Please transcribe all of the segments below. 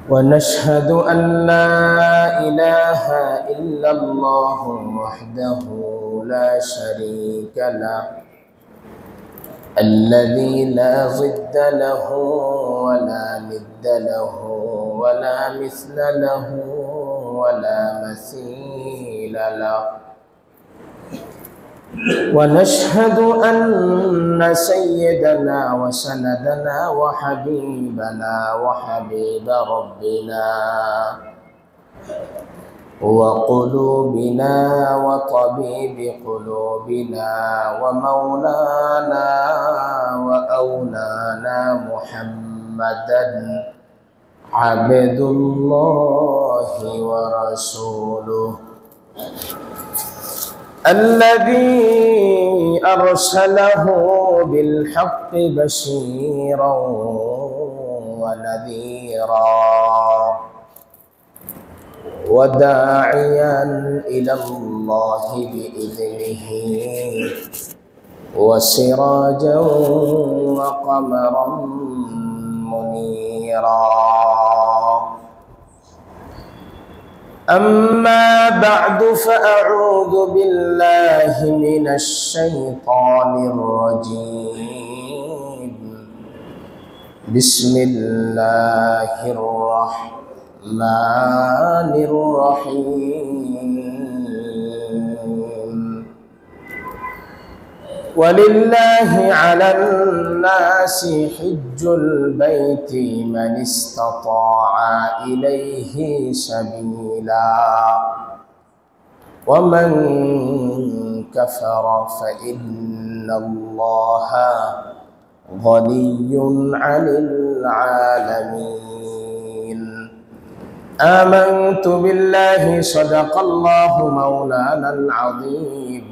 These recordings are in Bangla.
ونشهد أن لا إله إلا الله وحده لا شريك له الذي لا ضد له ولا ند له ولا مثل له ولا مثيل له. ونشهد أن سيدنا وسندنا وحبيبنا وحبيب ربنا وقلوبنا وطبيب قلوبنا ومولانا وأولانا محمدا عبد الله ورسوله الذي أرسله بالحق بشيرا ونذيرا وداعيا إلى الله بإذنه وسراجا وقمرا منيرا. أما بعد فأعوذ بالله من الشيطان الرجيم. بسم الله الرحمن الرحيم. ولله على الناس حج البيت من استطاع إليه سبيلا ومن كفر فإن الله غني عن العالمين. آمنت بالله صدق الله مولانا العظيم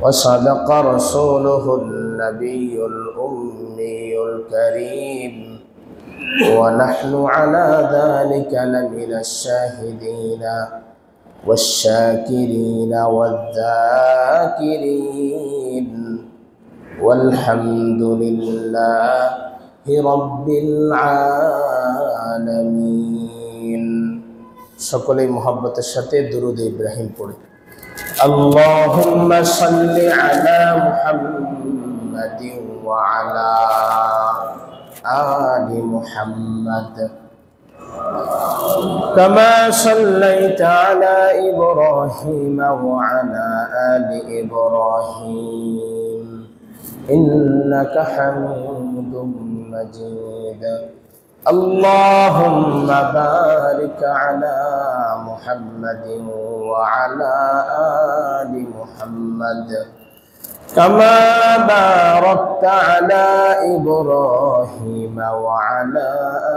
وصدق رسوله النبي الأمي الكريم ونحن على ذلك لمن الشاهدين والشاكرين والذاكرين والحمد لله رب العالمين. সকলেই মুহাব্বতের সাথে দুরূদ ইব্রাহিম পড়ি। اللهم صل على محمد وعلى آل محمد كما صليت على إبراهيم وعلى آل إبراهيم إنك حميد مجيد. اللهم بارك على محمد وعلى آل محمد كما باركت على إبراهيم وعلى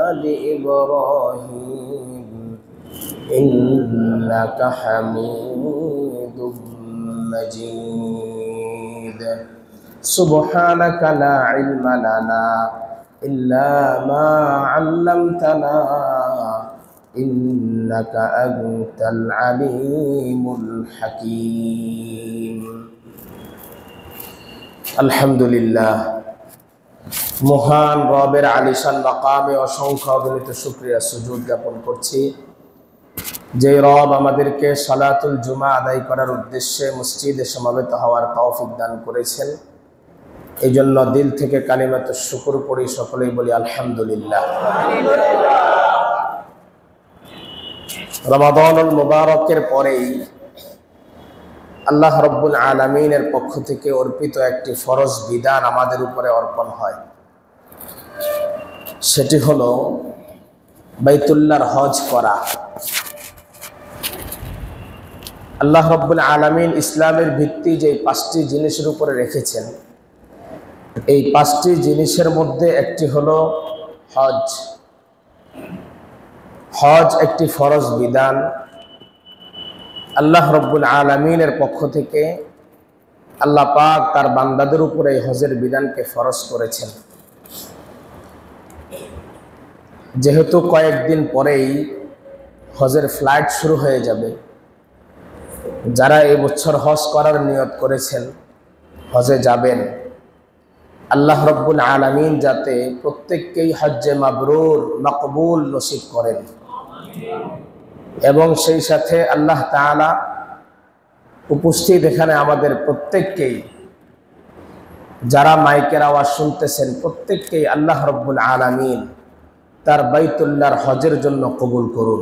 آل إبراهيم إنك حميد مجيد. سبحانك لا علم لنا إلا ما علمتنا إنك أنت العليم الحكيم. الحمد لله মহান রবের আলিশান মাকামে অসংখ্য অগণিত শুকরিয়া সুজুদ জ্ঞাপন করছি যে রব আমাদেরকে সালাতুল জুমা আদায় করার উদ্দেশ্যে মসজিদে সমবেত হওয়ার তৌফিক দান করেছেন। এই জন্য দিল থেকে কালিমাত শুকর পড়ি, সকলেই বলি আলহামদুলিল্লাহ। রমাদানুল মুবারকের পরেই আল্লাহ রব্বুল আলামিনের পক্ষ থেকে অর্পিত একটি ফরজ বিধান আমাদের উপরে অর্পণ হয়, সেটি হলো বাইতুল্লাহর হজ করা। আল্লাহ রব্বুল আলামিন ইসলামের ভিত্তি যে 5টি জিনিসের উপরে রেখেছেন, এই 5টি জিনিসের মধ্যে একটি হলো হজ। হজ একটি ফরজ বিধান। আল্লাহ রব্বুল আলামিনের পক্ষ থেকে আল্লাহ পাক তার বান্দাদের উপরে এই হজের বিধানকে ফরজ করেছেন। যেহেতু কয়েকদিন পরেই হজের ফ্লাইট শুরু হয়ে যাবে, যারা এই বছর হজ করার নিয়ত করেছেন, হজে যাবেন, আল্লাহ রব্বুল আলামিন যাতে প্রত্যেককেই হজ্জে মাবরুর মকবুল নসিব করেন এবং সেই সাথে আল্লাহ তাআলা উপস্থিত এখানে আমাদের প্রত্যেককেই, যারা মাইকের আওয়াজ শুনতেছেন, প্রত্যেককেই আল্লাহ রব্বুল আলামিন তার বাইতুল্লাহর হজের জন্য কবুল করুন।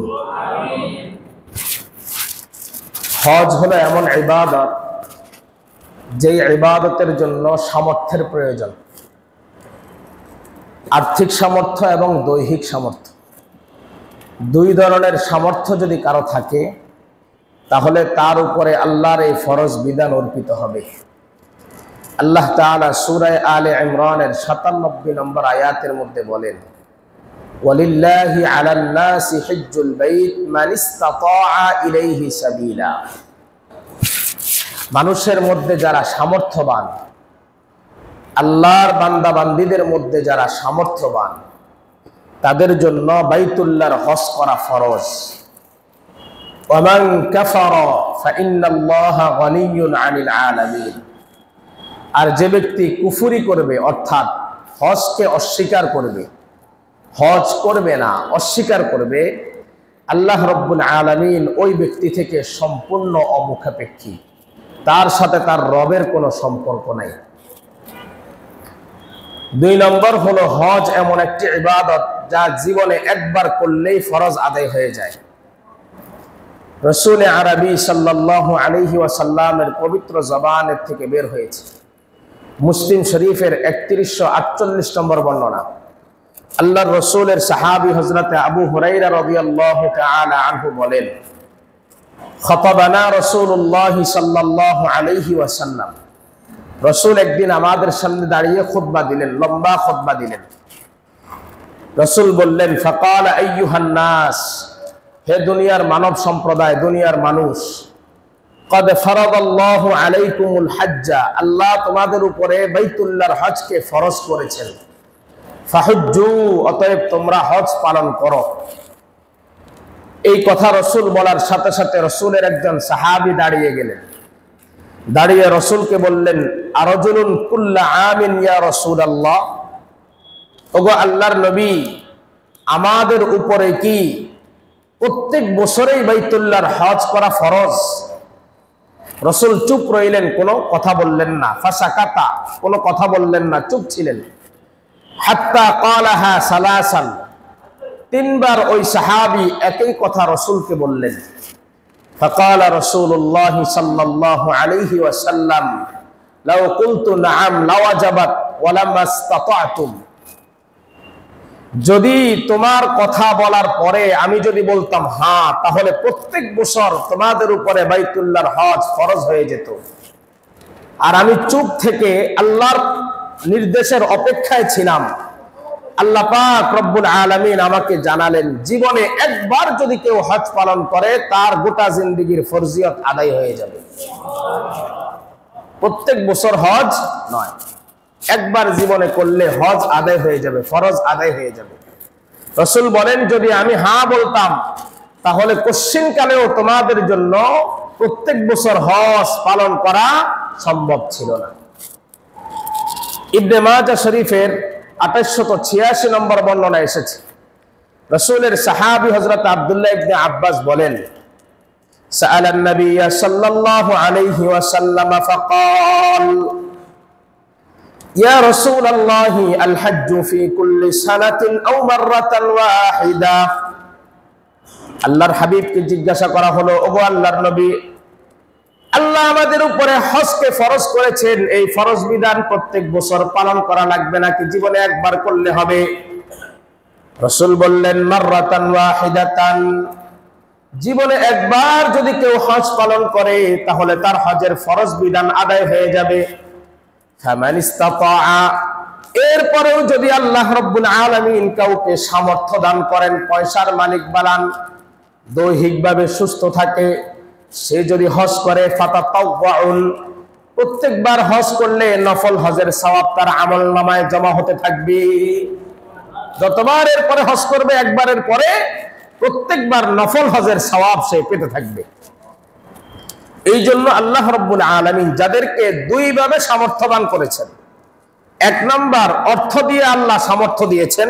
হজ হলো এমন ইবাদত, যেই ইবাদতের জন্য সামর্থ্যের প্রয়োজন, আর্থিক সামর্থ্য এবং দৈহিক সামর্থ্য। দুই ধরনের সামর্থ্য যদি কারো থাকে, তাহলে তার উপরে আল্লাহর এই ফরজ বিধান অর্পিত হবে। আল্লাহ তাআলা সূরা আলে ইমরানের ৯৭ নম্বর আয়াতের মধ্যে বলেন, ওয়ালিল্লাহি আলান নাসি হিজ্জুল বাইত মান ইসতাতাআ ইলাইহি সাবিলা। মানুষের মধ্যে যারা সামর্থ্যবান, আল্লাহর বান্দা বান্দীদের মধ্যে যারা সামর্থ্যবান, তাদের জন্য বাইতুল্লাহর হজ করা ফরজ। ওয়ামান কাফারা ফাইন্নাল্লাহা গনিয়্যুন আনিল আলামিন। আর যে ব্যক্তি কুফরি করবে, অর্থাৎ হজকে অস্বীকার করবে, হজ করবে না, অস্বীকার করবে, আল্লাহ রব্বুল আলামিন ওই ব্যক্তি থেকে সম্পূর্ণ অমুখাপেক্ষী, তার সাথে তার রবের কোনো সম্পর্ক নাই। ২ নম্বর হলো, হজ এমন একটি ইবাদত যা জীবনে একবার করলেই ফরজ আদায় হয়ে যায়। রাসূল আরবি সাল্লাল্লাহু আলাইহি ওয়াসাল্লামের পবিত্র জবানের থেকে বের হয়েছে। মুসলিম শরীফের ৩১৪৮ নম্বর বর্ণনা। আল্লাহর রাসূলের সাহাবী হযরত আবু হুরায়রা রাদিয়াল্লাহু তাআলা আনহু বলেন, খাতাবানা রাসূলুল্লাহ সাল্লাল্লাহু আলাইহি ওয়াসাল্লাম। রাসূল একদিন আমাদের সামনে দাঁড়িয়ে খুতবা দিলেন, লম্বা খুতবা দিলেন। রাসূল বললেন, ফাকাল আইয়ুহান নাস, হে দুনিয়ার মানব সম্প্রদায়, দুনিয়ার মানুষ, কদ ফারাদাল্লাহু আলাইকুমুল হজ্জা, আল্লাহ তোমাদের উপরে বাইতুল্লাহর হজকে ফরজ করেছেন। ফাহুজ্জু, অতএব তোমরা হজ পালন করো। এই কথা রাসূল বলার সাথে সাথে রাসূলের একজন সাহাবী দাঁড়িয়ে গেলেন। দাঁড়িয়ে রাসূলকে বললেন, আরজুলুন কুল্লা আমিন ইয়া রাসূলুল্লাহ, ওগো আল্লাহর নবী, আমাদের উপরে কি প্রত্যেক বছরেই বাইতুল্লাহর হজ করা ফরজ? রাসূল চুপ রইলেন, কোনো কথা বললেন না। ফাসাকাতা, কোনো কথা বললেন না, চুপ ছিলেন। হাত্তা ক্বালাহা সালাসান, ৩ বার ওই সাহাবী একই কথা রাসূলকে বললেন। ফাকালা রাসূলুল্লাহ সাল্লাল্লাহু আলাইহি ওয়াসাল্লাম, লাউ কুলতু নাআম লাওয়াজাবাত ওয়া লামাসতাতাতুম, যদি তোমার কথা বলার পরে আমি যদি বলতাম হ্যাঁ, তাহলে প্রত্যেক বছর তোমাদের উপরে বাইতুল্লাহর হজ ফরজ হয়ে যেত। আর আমি চুপ থেকে আল্লাহর নির্দেশের অপেক্ষায় ছিলাম। আল্লাহ পাক রব্বুল আলামিন আমাকে জানালেন, জীবনে একবার যদি কেউ হজ পালন করে, তার গোটা জিন্দেগীর ফরজিয়ত আদায় হয়ে যাবে। প্রত্যেক বছর হজ নয়, একবার জীবনে করলে হজ আদায় হয়ে যাবে, ফরজ আদায় হয়ে যাবে। রাসূল বলেন, যদি আমি হ্যাঁ বলতাম, তাহলে কোশ্চিনকালেও তোমাদের জন্য প্রত্যেক বছর হজ পালন করা সম্ভব ছিল না। ইবনে মাজাহ শরীফের ২৮৮৬ নম্বর বর্ণনা এসেছে। রাসূলের সাহাবী হযরত আব্দুল্লাহ ইবনে আব্বাস বলেন, সাআলান নবী সাল্লাল্লাহু আলাইহি ওয়াসাল্লাম ফাকাল, ইয়া রাসূলুল্লাহ, আল হজ্জু ফি কুল্লি সানাতিন আও মাররাতান ওয়াহিদা। আল্লাহর হাবিবকে জিজ্ঞাসা করা হলো, ওগো আল্লাহর নবী, আল্লাহ আমাদের উপরে হজকে ফরজ করেছেন, এই ফরজ বিধান প্রত্যেক বছর পালন করা লাগবে নাকি জীবনে একবার করলে হবে? রাসূল বললেন, মাররাতান ওয়াহিদাতান, জীবনে একবার যদি কেউ হজ পালন করে, তাহলে তার হজের ফরজ বিধান আদায় হয়ে যাবে। ফামান ইসতাতাআ, এরপরেও যদি আল্লাহ রাব্বুল আলামিন কাউকে সামর্থ্য দান করেন, পয়সার মালিক বানান, দৈহিকভাবে সুস্থ থাকে, সে যদি হজ করে, ফাতাতাওয়াউন, প্রত্যেকবার হজ করলে নফল হজের সওয়াব তার আমলনামায় জমা হতে থাকবে। যতবার এর পরে হজ করবে, একবারের পরে প্রত্যেকবার নফল হজের সওয়াব সে পেতে থাকবে। এই জন্য আল্লাহ রাব্বুল আলামিন যাদেরকে দুইভাবে সামর্থ্যবান করেছেন, এক নম্বর অর্থ দিয়ে আল্লাহ সামর্থ্য দিয়েছেন,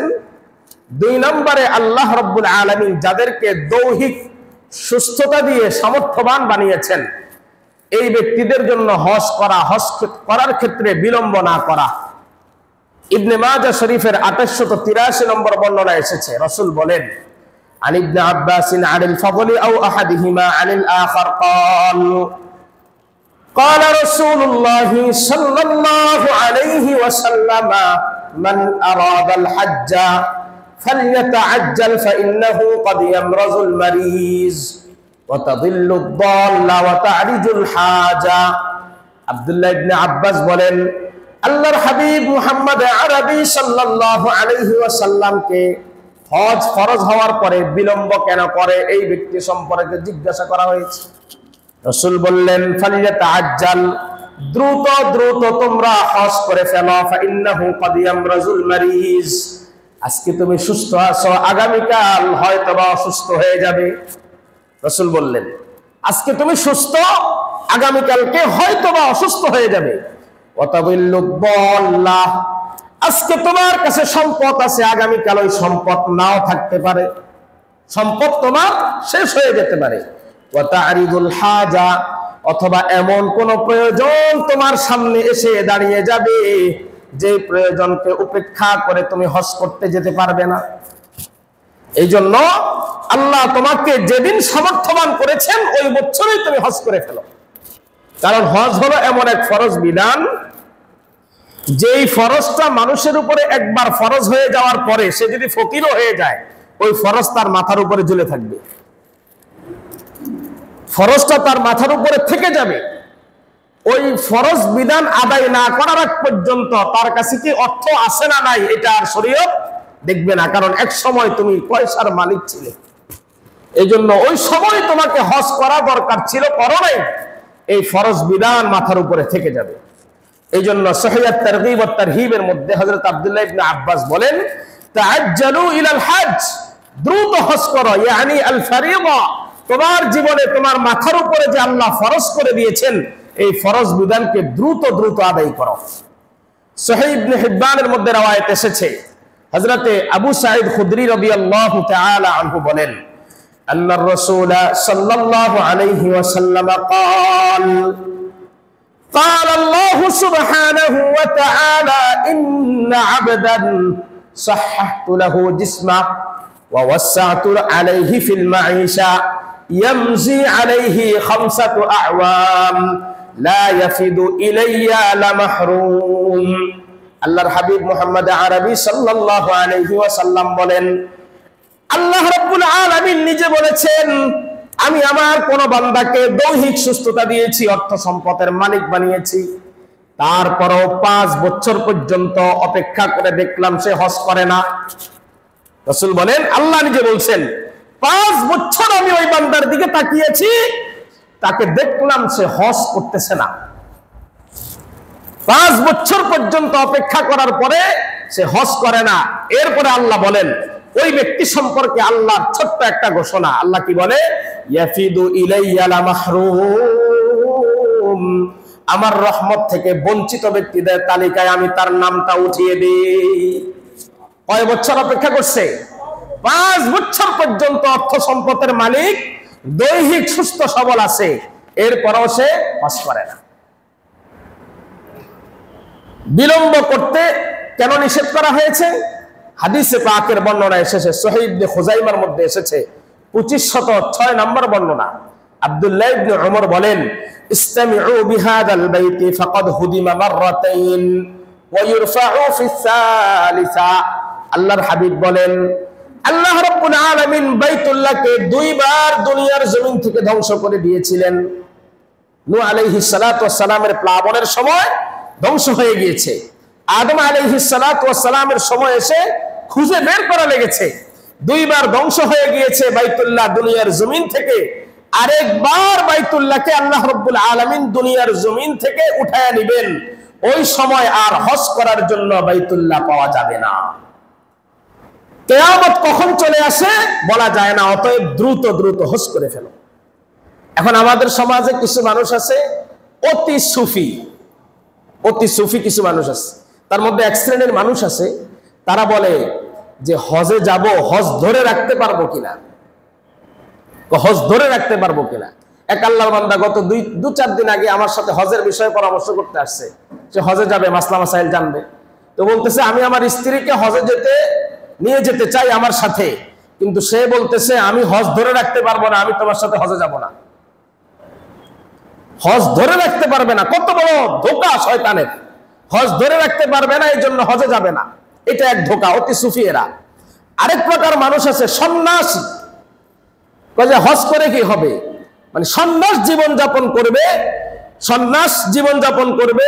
দুই নম্বরে আল্লাহ রাব্বুল আলামিন যাদেরকে দৈহিক সুস্থতা দিয়ে সামর্থ্যবান বানিয়েছেন, এই ব্যক্তিদের জন্য হজ করার ক্ষেত্রে বিলম্ব না করা। ইবনে মাজাহ শরীফের 2883 নম্বর বর্ণনা এসেছে, রাসূল বলেন, আন ইবনে আব্বাস আনিল ফাদলি আও আহাদিহিমা আনিল আখার قال قال رسول الله صلى الله عليه وسلم من أراد الحج فليتعجل فإنه قد يمرض المريض وتضل الضال وتعرج الحاجة। আব্দুল্লাহ ইবনে আব্বাস বলেন, আল্লাহর হাবিব মুহাম্মদ আরবি সাল্লাল্লাহু আলাইহি ওয়াসাল্লামকে হজ ফরজ হওয়ার পরে বিলম্ব কেন করে এই ব্যক্তি সম্পর্কে জিজ্ঞাসা করা হয়েছে। রাসূল বললেন, ফালিয়াতাআজ্জাল, দ্রুত দ্রুত তোমরা হজ করে ফেলো, ফাইন্নাহু ক্বাদ ইয়ামরাজুল মারিজ, আজকে তুমি সুস্থ আছো, আগামীকাল হয়তোবা অসুস্থ হয়ে যাবে। রাসূল বললেন, আজকে তুমি সুস্থ, আগামীকালকে হয়তোবা অসুস্থ হয়ে যাবে। ওয়াতাবিল্লুদ দাল্লাহ, আজকে তোমার কাছে সম্পদ আছে, আগামীকাল ওই সম্পদ নাও থাকতে পারে, সম্পদ তোমার শেষ হয়ে যেতে পারে। ওয়াতারিদুল হাজা, অথবা এমন কোন প্রয়োজন তোমার সামনে এসে দাঁড়িয়ে যাবে যে প্রয়োজনকে উপেক্ষা করে তুমি হজ করতে যেতে পারবে না। এই জন্য আল্লাহ তোমাকে যেদিন সামর্থ্যবান করেছেন ওই বছরই তুমি হজ করে ফেলো। কারণ হজ হলো এমন এক ফরজ বিধান, যেই ফরজটা মানুষের উপরে একবার ফরজ হয়ে যাওয়ার পরে সে যদি ফকিরও হয়ে যায়, ওই ফরজ তার মাথার উপরে ঝুলে থাকবে, ফরজটা তার মাথার উপরে থেকে যাবে। ওই ফরজ বিধান আদায় না করার আগ পর্যন্ত তার কাছে কি অর্থ আছে না নাই এটা আর শরীয়ত দেখবে না, কারণ এক সময় তুমি পয়সার মালিক ছিলে, এই জন্য ওই সময় তোমাকে হজ করা দরকার ছিল, করো নাই, এই ফরজ বিধান মাথার উপরে থেকে যাবে। এই জন্য সহিহ তারগীব ওয়া তারহিবের মধ্যে হযরত আব্দুল্লাহ ইবনে আব্বাস বলেন, তাআজ্জালু ইলাল হজ, দ্রুত হজ করো, ইয়ানি আল ফারিযা, তোমার জীবনে তোমার মাথার উপরে যে আল্লাহ ফরজ করে দিয়েছেন এই ফরজ বিধানকে দ্রুত দ্রুত আদায় করো। সহিহ ইবনে হিব্বানের মধ্যে রওয়ায়াত এসেছে, হযরতে আবু সাঈদ খুদরি রাদিয়াল্লাহু তাআলা আনহু বলেন, আন্নার রাসূল সাল্লাল্লাহু আলাইহি ওয়াসাল্লাম قال قال الله سبحانه وتعالى إن عبدا صححت له جسمه ووسعت عليه في المعيشة يمزي عليه 5 أعوام لا يفد إلي لمحروم। আল্লাহর হাবিব মুহাম্মদ আরবি সাল্লাল্লাহু আলাইহি ওয়াসাল্লাম বলেন, আল্লাহ রাব্বুল আলামিন নিজে বলেছেন, আমি আমার কোন বান্দাকে দৈহিক সুস্থতা দিয়েছি, অর্থ সম্পদের মালিক বানিয়েছি, তারপরও 5 বছর পর্যন্ত অপেক্ষা করে দেখলাম সে হজ করে না। রাসূল বলেন, আল্লাহ নিজে বলছেন, 5 বছর আমি ওই বান্দার দিকে তাকিয়েছি, তাকে দেখলাম সে হজ করতেছে না। 5 বছর পর্যন্ত অপেক্ষা করার পরে সে হজ করে না। এরপরে আল্লাহ বলেন, ওই ব্যক্তি সম্পর্কে আল্লাহর ছোট্ট একটা ঘোষণা। আল্লাহ কি বলে, ইয়াফিদু ইলাইয়া লা মাহরুম, আমার রহমত থেকে বঞ্চিত ব্যক্তিদের তালিকায় আমি তার নামটা উঠিয়ে দিই। কয় বছর অপেক্ষা করছে? 5 বছর পর্যন্ত অর্থ সম্পদের মালিক, দৈহিক সুস্থ সবল আছে, এরপরও সে হজ করে না। বিলম্ব করতে কেন নিষেধ করা হয়েছে? হাদিসে পাকের বর্ণনা এসেছে, সহিহ ইবনে খুজাইমার মধ্যে এসেছে 2506 নম্বর বর্ণনা। আব্দুল্লাহ ইবনে উমর বলেন, ইসতামিউ বিহাদাল বাইতি ফাকাদ হুদিমা মাররাতাইন ওয়া ইরফাউ ফিস সালিসা। আল্লাহর হাবিব বলেন, আল্লাহ রাব্বুল আলামিন বাইতুল্লাহকে 2 বার দুনিয়ার জমিন থেকে ধ্বংস করে দিয়েছিলেন। নূহ আলাইহিস সালাতু ওয়াস সালামের প্লাবনের সময় ধ্বংস হয়ে গিয়েছে, আদম আলাইহিস সালাতু ওয়াস সালামের সময় এসে খুঁজে বের করা লেগেছে, 2 বার ধ্বংস হয়ে গিয়েছে বাইতুল্লাহ দুনিয়ার জমিন থেকে। আরেকবার বাইতুল্লাহকে আল্লাহ রাব্বুল আলামিন দুনিয়ার জমিন থেকে উঠায়া নেবেন, ওই সময় আর হজ করার জন্য বাইতুল্লাহ পাওয়া যাবে না। কিয়ামত কখন চলে আসে বলা যায় না, অতএব দ্রুত দ্রুত হজ করে ফেলো। এখন আমাদের সমাজে কিছু মানুষ আছে অতি সুফি কিছু মানুষ আছে, তার মধ্যে এক শ্রেণীর মানুষ আছে, তারা বলে যে হজে যাব, হজ ধরে রাখতে পারবো কিনা, হজ ধরে রাখতে পারবো কিনা। এক আল্লাহর বান্দা গত দু চার দিন আগে আমার সাথে হজের বিষয়ে পরামর্শ করতে আসছে। সে হজে যাবে, মাসলা মাসাইল জানবে। তো বলতেছে আমি আমার স্ত্রীকে হজে নিয়ে যেতে চাই আমার সাথে, কিন্তু সে বলতেছে আমি হজ ধরে রাখতে পারবো না, আমি তোমার সাথে হজে যাব না। হজ ধরে রাখতে পারবে না, কত বড় ধোঁকা শয়তানের। হজ ধরে রাখতে পারবে না, এই জন্য হজে যাবে না, এটা এক ধোঁকা, অতি সুফিয়েরা। আরেক প্রকার মানুষ আছে সন্ন্যাসী, হজ করে কি হবে, মানে সন্ন্যাস জীবন যাপন করবে, সন্ন্যাস জীবন যাপন করবে।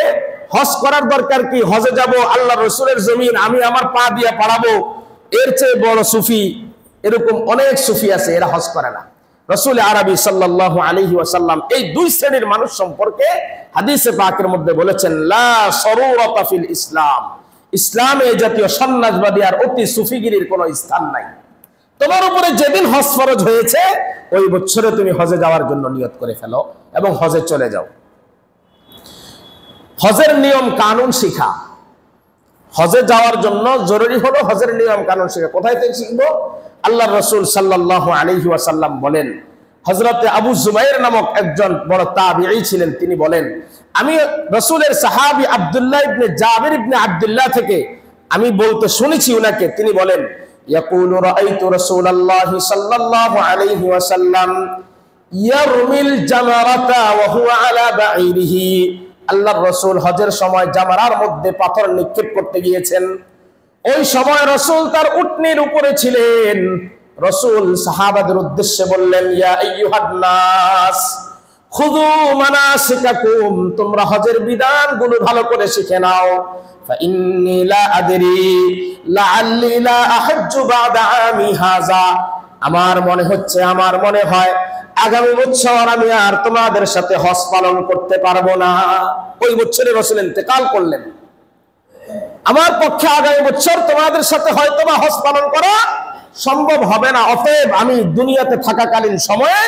হজ করার দরকার কি, হজে যাব, আল্লাহ রসুলের জমিন আমি আমার পা দিয়ে পাড়াবো, এর চেয়ে বড় সুফি। এরকম অনেক সুফি আছে, এরা হজ করে না। রাসূল আরবি সাল্লাল্লাহু আলাইহি ওয়াসাল্লাম এই দুই শ্রেণীর মানুষ সম্পর্কে হাদিসে পাকের মধ্যে বলেছেন, লা সরুরাতা ফিল ইসলাম, ইসলামে এই জাতীয় সন্ন্যাসবাদী আর অতি সুফিগিরির কোনো স্থান নাই। তোমার উপরে যেদিন হজ ফরজ হয়েছে ওই বছরে তুমি হজে যাওয়ার জন্য নিয়ত করে ফেলো এবং হজে চলে যাও। হজের নিয়ম কানুন শিখা, হজে যাওয়ার জন্য জরুরি হলো হজের নিয়ম কানুন শিখা। কোথায় থেকে শিখবো? আল্লাহ রসুল সাল্লাল্লাহু আলাইহি ওয়াসাল্লাম বলেন, হযরতে আবু যুবাইর নামক একজন বড় তাবিঈ ছিলেন, তিনি বলেন আমি রসুলের সাহাবী আব্দুল্লাহ ইবনে জাবির ইবনে আব্দুল্লাহ থেকে আমি বলতে শুনেছি উনাকে, তিনি বলেন ইয়াকুলু রাআইতু রাসূলুল্লাহি সাল্লাল্লাহু আলাইহি ওয়াসাল্লাম ইয়ারমিল জামারাতা ওয়া হুয়া আলা বাঈরিহি, আল্লাহর রাসূল হজের সময় জামারার মধ্যে পাথর নিক্ষেপ করতে গিয়েছেন। ওই সময় রাসূল তার উটনির উপরে ছিলেন। রাসূল সাহাবাদের উদ্দেশ্যে বললেন, ইয়া আইয়ুহান নাস খুযু মানাসিকাকুম, তোমরা হজের বিধানগুলো ভালো করে শিখে নাও। ফা ইন্নী লা আদরি লাআল্লি লা আহজ্জু বা'দা আমী হাযা, আমার মনে হয় আগামী বছর আমি আর তোমাদের সাথে হজ পালন করতে পারবো না। ওই বছরে রাসূল ইন্তেকাল করলেন। আমার পক্ষে আগামী বছর তোমাদের সাথে হয়তো বা হজ পালন করা সম্ভব হবে না, অতএব আমি দুনিয়াতে থাকাকালীন সময়ে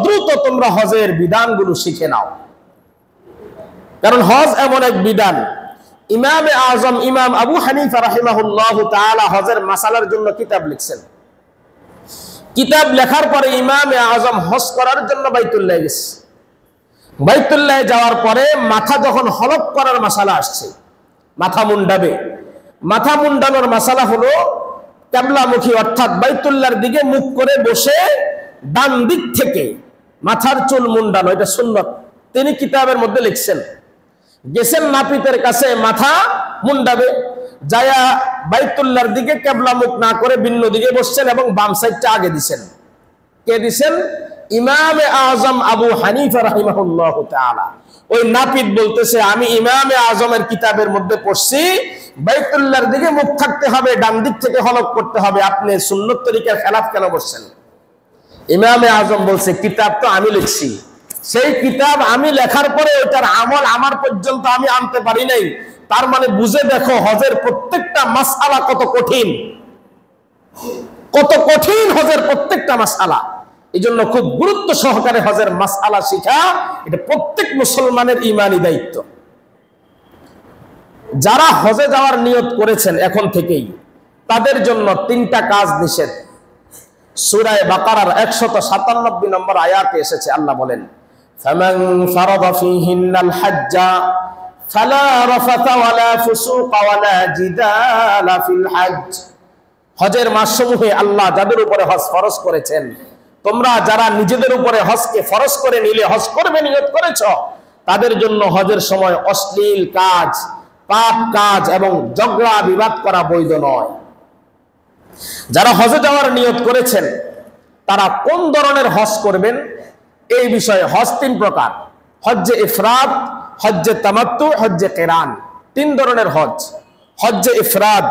দ্রুত তোমরা হজের বিধানগুলো শিখে নাও। কারণ হজ এমন এক বিধান, ইমামে আজম ইমাম আবু হানিফা রাহিমাহুল্লাহু তাআলা হজের মাসালার জন্য কিতাব লিখছেন। কিতাব লেখার পরে ইমামে আজম হজ করার জন্য বাইতুল্লাহ গেছে। বাইতুল্লাহ যাওয়ার পরে মাথা যখন হলক করার মাসালা আসছে, মাথা মুন্ডাবে, মাথা মুন্ডানোর মাসালা হলো কিবলামুখী, অর্থাৎ বাইতুল্লাহর দিকে মুখ করে বসে ডান দিক থেকে মাথার চুল মুন্ডানো, এটা সুন্নত। তিনি কিতাবের মধ্যে লিখছেন, গেছেন নাপিতের কাছে, মাথা মুন্ডাবে, যায়া বাইতুল্লাহর দিকে কিবলামুখ না করে ভিন্ন দিকে বসছেন এবং বাম সাইডটা আগে দিছেন। কে দিছেন? ইমামে আজম আবু হানিফা রাহিমাহুল্লাহু তাআলা। ওই নাপিত বলতেছে, আমি ইমামে আজমের কিতাবের মধ্যে পড়ছি বাইতুল্লাহর দিকে মুখ থাকতে হবে, ডান দিক থেকে হলক করতে হবে, আপনি সুন্নত তরিকার খেলাফ কেন করছেন? ইমামে আজম বলছে, কিতাব তো আমি লিখছি, সেই কিতাব আমি লেখার পরে ওটার আমল আমার পর্যন্ত আমি আনতে পারি নাই, তার মানে বুঝে দেখো হজের প্রত্যেকটা মাসআলা কত কঠিন, কত কঠিন হজের প্রত্যেকটা মাসআলা। এই জন্য খুব গুরুত্ব সহকারে হজের মাসআলা শিখা, এটা প্রত্যেক মুসলমানের ঈমানি দায়িত্ব। যারা হজে যাওয়ার নিয়ত করেছেন এখন থেকেই, তাদের জন্য তিনটা কাজ নিষেধ। সূরা বাকারার 197 নম্বর আয়াতে এসেছে, আল্লাহ বলেন, ফামান ফারাদা ফীহিন্নাল হাজ্জা ফালা রাফাতা ওয়ালা ফুসুকা ওয়ালা জিদালা ফিল হজ। হজের মাসসমূহে আল্লাহ যাদের উপরে হজ ফরজ করেছেন, তোমরা যারা নিজেদের উপরে হজকে ফরজ করে নিলে, হজ করবে নিয়ত করেছ, তাদের জন্য হজের সময় অশ্লীল কাজ, পাপ কাজ এবং ঝগড়া বিবাদ করা বৈধ নয়। যারা হজে যাওয়ার নিয়ত করেছেন তারা কোন ধরনের হজ করবেন এই বিষয়ে হজ তিন প্রকার, হজ্জে ইফরাদ, হজ্জে তামাত্তু, হজ্জে কিরান। তিন ধরনের হজ, হজ্জে ইফরাদ,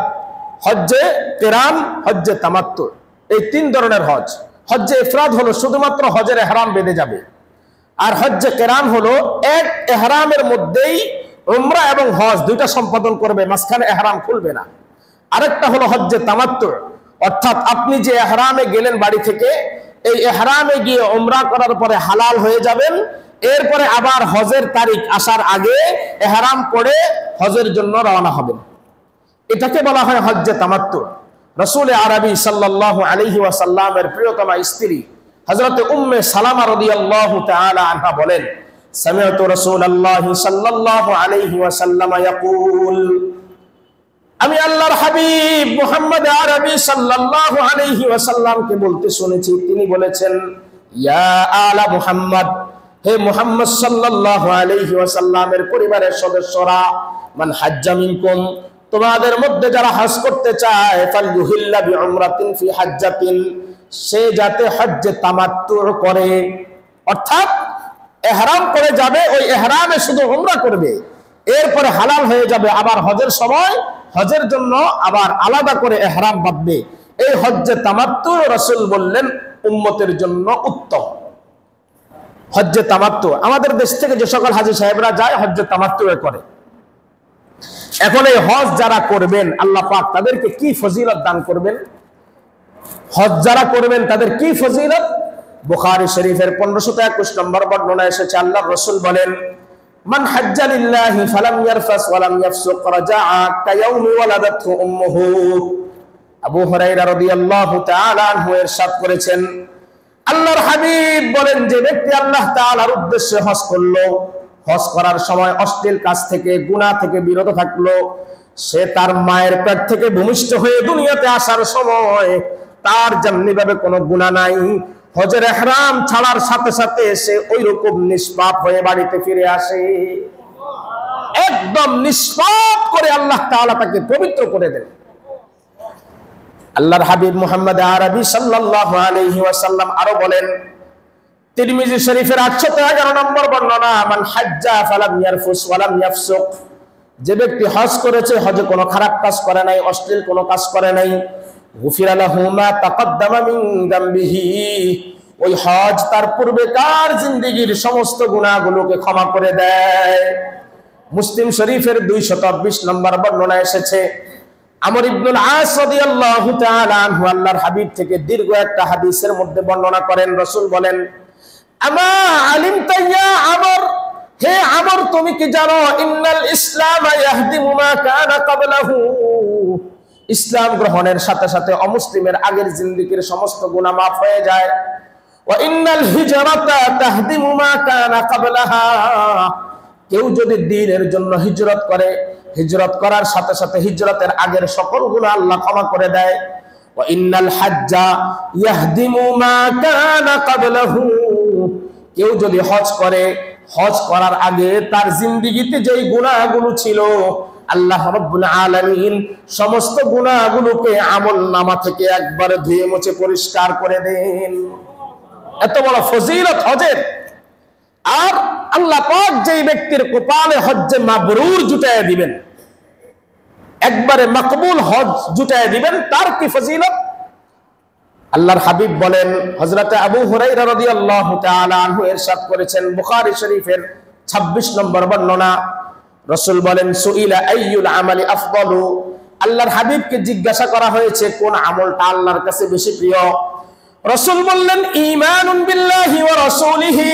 হজ্জে কিরান, হজ্জে তামাত্তু, এই তিন ধরনের হজ। হজ্জে ইফরাদ হলো শুধুমাত্র হজের ইহরাম বেঁধে যাবে, আর হজ্জে কিরান হলো এক ইহরামের মধ্যেই উমরা এবং হজ দুইটা সম্পাদন করবে, মাঝখানে ইহরাম খুলবে না। আরেকটা হলো হজ্জে তামাত্তু, অর্থাৎ আপনি যে ইহরামে গেলেন বাড়ি থেকে, এই ইহরামে গিয়ে উমরা করার পরে হালাল হয়ে যাবেন, এরপরে আবার হজের তারিখ আসার আগে ইহরাম করে হজের জন্য রওনা হবেন। এটাকে বলা হয় হজ্জে তামাত্তু। রাসূল আরবি সাল্লাল্লাহু আলাইহি ওয়াসাল্লামের প্রিয়তমা স্ত্রী হযরত উম্মে সালামা রাদিয়াল্লাহু তাআলা আনহা বলেন, সামি'তু রাসূলুল্লাহ সাল্লাল্লাহু আলাইহি ওয়াসাল্লাম ইয়াকুল, আমি আল্লাহর হাবিব মুহাম্মদ আরবি সাল্লাল্লাহু আলাইহি ওয়াসাল্লামকে বলতে শুনেছি, তিনি বলেছেন, ইয়া আলা মুহাম্মদ, হে মুহাম্মদ সাল্লাল্লাহু আলাইহি ওয়াসাল্লামের পরিবারের সদস্যরা, মান হাজ্জা মিনকুম, তোমাদের মধ্যে যারা হজ করতে চায়, ফালইউহিল্লা বিউমরাতিন ফি হাজ্জাতিন, সে যাতে হজ্জে তামাত্তু করে, অর্থাৎ ইহরাম করে যাবে, ওই ইহরামে শুধু উমরা করবে, এরপরে হালাল হয়ে যাবে, আবার হজের সময় হজের জন্য আবার আলাদা করে ইহরাম বাঁধবে। এই হজ্জে তামাত্তু রাসূল বললেন উম্মতের জন্য উত্তম। হজ্জে তামাত্তু আমাদের দেশ থেকে যে সকল হাজী সাহেবরা যায় হজ্জে তামাত্তু করে। এখন এই হজ যারা করবেন আল্লাহ পাক তাদেরকে কি ফজিলত দান করবেন? হজ যারা করবেন তাদের কি ফজিলত? বুখারী শরীফের 1521 নম্বর বর্ণনা এসেছে, আল্লাহর রাসূল বলেন, মান হাজ্জা লিল্লাহি ফালাম ইয়ারফাস ওয়া লাম ইয়াফসুক রাজাআ কায়াউমি ওয়ালাদাতহু উম্মুহু। আবু হুরায়রা রাদিয়াল্লাহু তাআলা আনহু ইরশাদ করেছেন, আল্লাহর হাবিব বলেন, যে ব্যক্তি আল্লাহ তাআলার উদ্দেশ্যে হজ করলো, হজ করার সময় অশ্লীল কাজ থেকে গুনাহ থেকে বিরত থাকলো, সে তার মায়ের পেট থেকে ভূমিষ্ঠ হয়ে দুনিয়াতে আসার সময় তার যেমনিভাবে কোনো গুনাহ নাই, হজের ইহরাম ছাড়ার সাথে সাথে সে ওই রকম নিষ্পাপ হয়ে বাড়িতে ফিরে আসে। একদম নিষ্পাপ করে আল্লাহ তাআলা তাকে পবিত্র করে দেন। আল্লাহর হাবিব মুহাম্মদ আরবি সাল্লাল্লাহু আলাইহি ওয়াসাল্লাম আরো বলেন, তিরমিজি শরীফের 811 নম্বর বর্ণনা, মান হাজ্জা ফালাম ইয়ারফুস ওয়া লাম ইয়াফসুক, যে ব্যক্তি হজ করেছে, হজে কোনো খারাপ কাজ করে নাই, অশ্লীল কোনো কাজ করে নাই, গুফিরা লাহু মা তাকদ্দামা মিন যামবিহি, ওই হজ তার পূর্বেকার জিন্দেগীর সমস্ত গুনাহগুলোকে ক্ষমা করে দেয়। মুসলিম শরীফের 220 নম্বর বর্ণনা এসেছে, আমর ইবনুল আস রাদিয়াল্লাহু তাআলা আনহু আল্লাহর হাবিব থেকে দীর্ঘ একটা হাদিসের মধ্যে বর্ণনা করেন, রাসূল বলেন, আমা আলিমতা ইয়া আমর, হে আমর তুমি কি জানো, ইন্নাল ইসলাম ইয়াহদিমু মা কানা ক্বাবলাহু, ইসলাম গ্রহণের সাথে সাথে অমুসলিমের আগের জিন্দেগীর সমস্ত গুনাহ মাফ হয়ে যায়। ওয়া ইন্নাল হিজরাতা তাহদিমু মা কানা ক্বাবলাহা, কেউ যদি দ্বীনের জন্য হিজরত করে, হিজরত করার সাথে সাথে হিজরতের আগের সকল গুনাহ আল্লাহ ক্ষমা করে দেয়। ওয়া ইন্নাল হাজ্জা ইয়াহদিমু মা কানা ক্বাবলাহু, কেউ যদি হজ করে, হজ করার আগে তার জিন্দেগিতে যেই গুনাহগুলো ছিল আল্লাহ রাব্বুল আলামিন সমস্ত গুনাহগুলোকে আমলনামা থেকে একবারে ধুয়ে মুছে পরিষ্কার করে দেন। এত বড় ফজিলত হজের। আর আল্লাহ পাক যেই ব্যক্তির কপালে হজ্জে মাবরুর জুটায় দিবেন, একবারে মকবুল হজ জুটায় দিবেন, তার কি ফজিলত? আল্লাহর হাবিব বলেন, হযরত আবু হুরায়রা রাদিয়াল্লাহু তাআলা আনহু ইরশাদ করেছেন, বুখারী শরীফের 26 নম্বর বর্ণনা, রাসূল বলেন, সুইলা আইয়ুল আমালি আফদালু, আল্লাহর হাবিবকে জিজ্ঞাসা করা হয়েছে কোন আমলটা আল্লাহর কাছে বেশি প্রিয়। রাসূল বললেন, ঈমানুন বিল্লাহি ওয়া রাসূলিহি,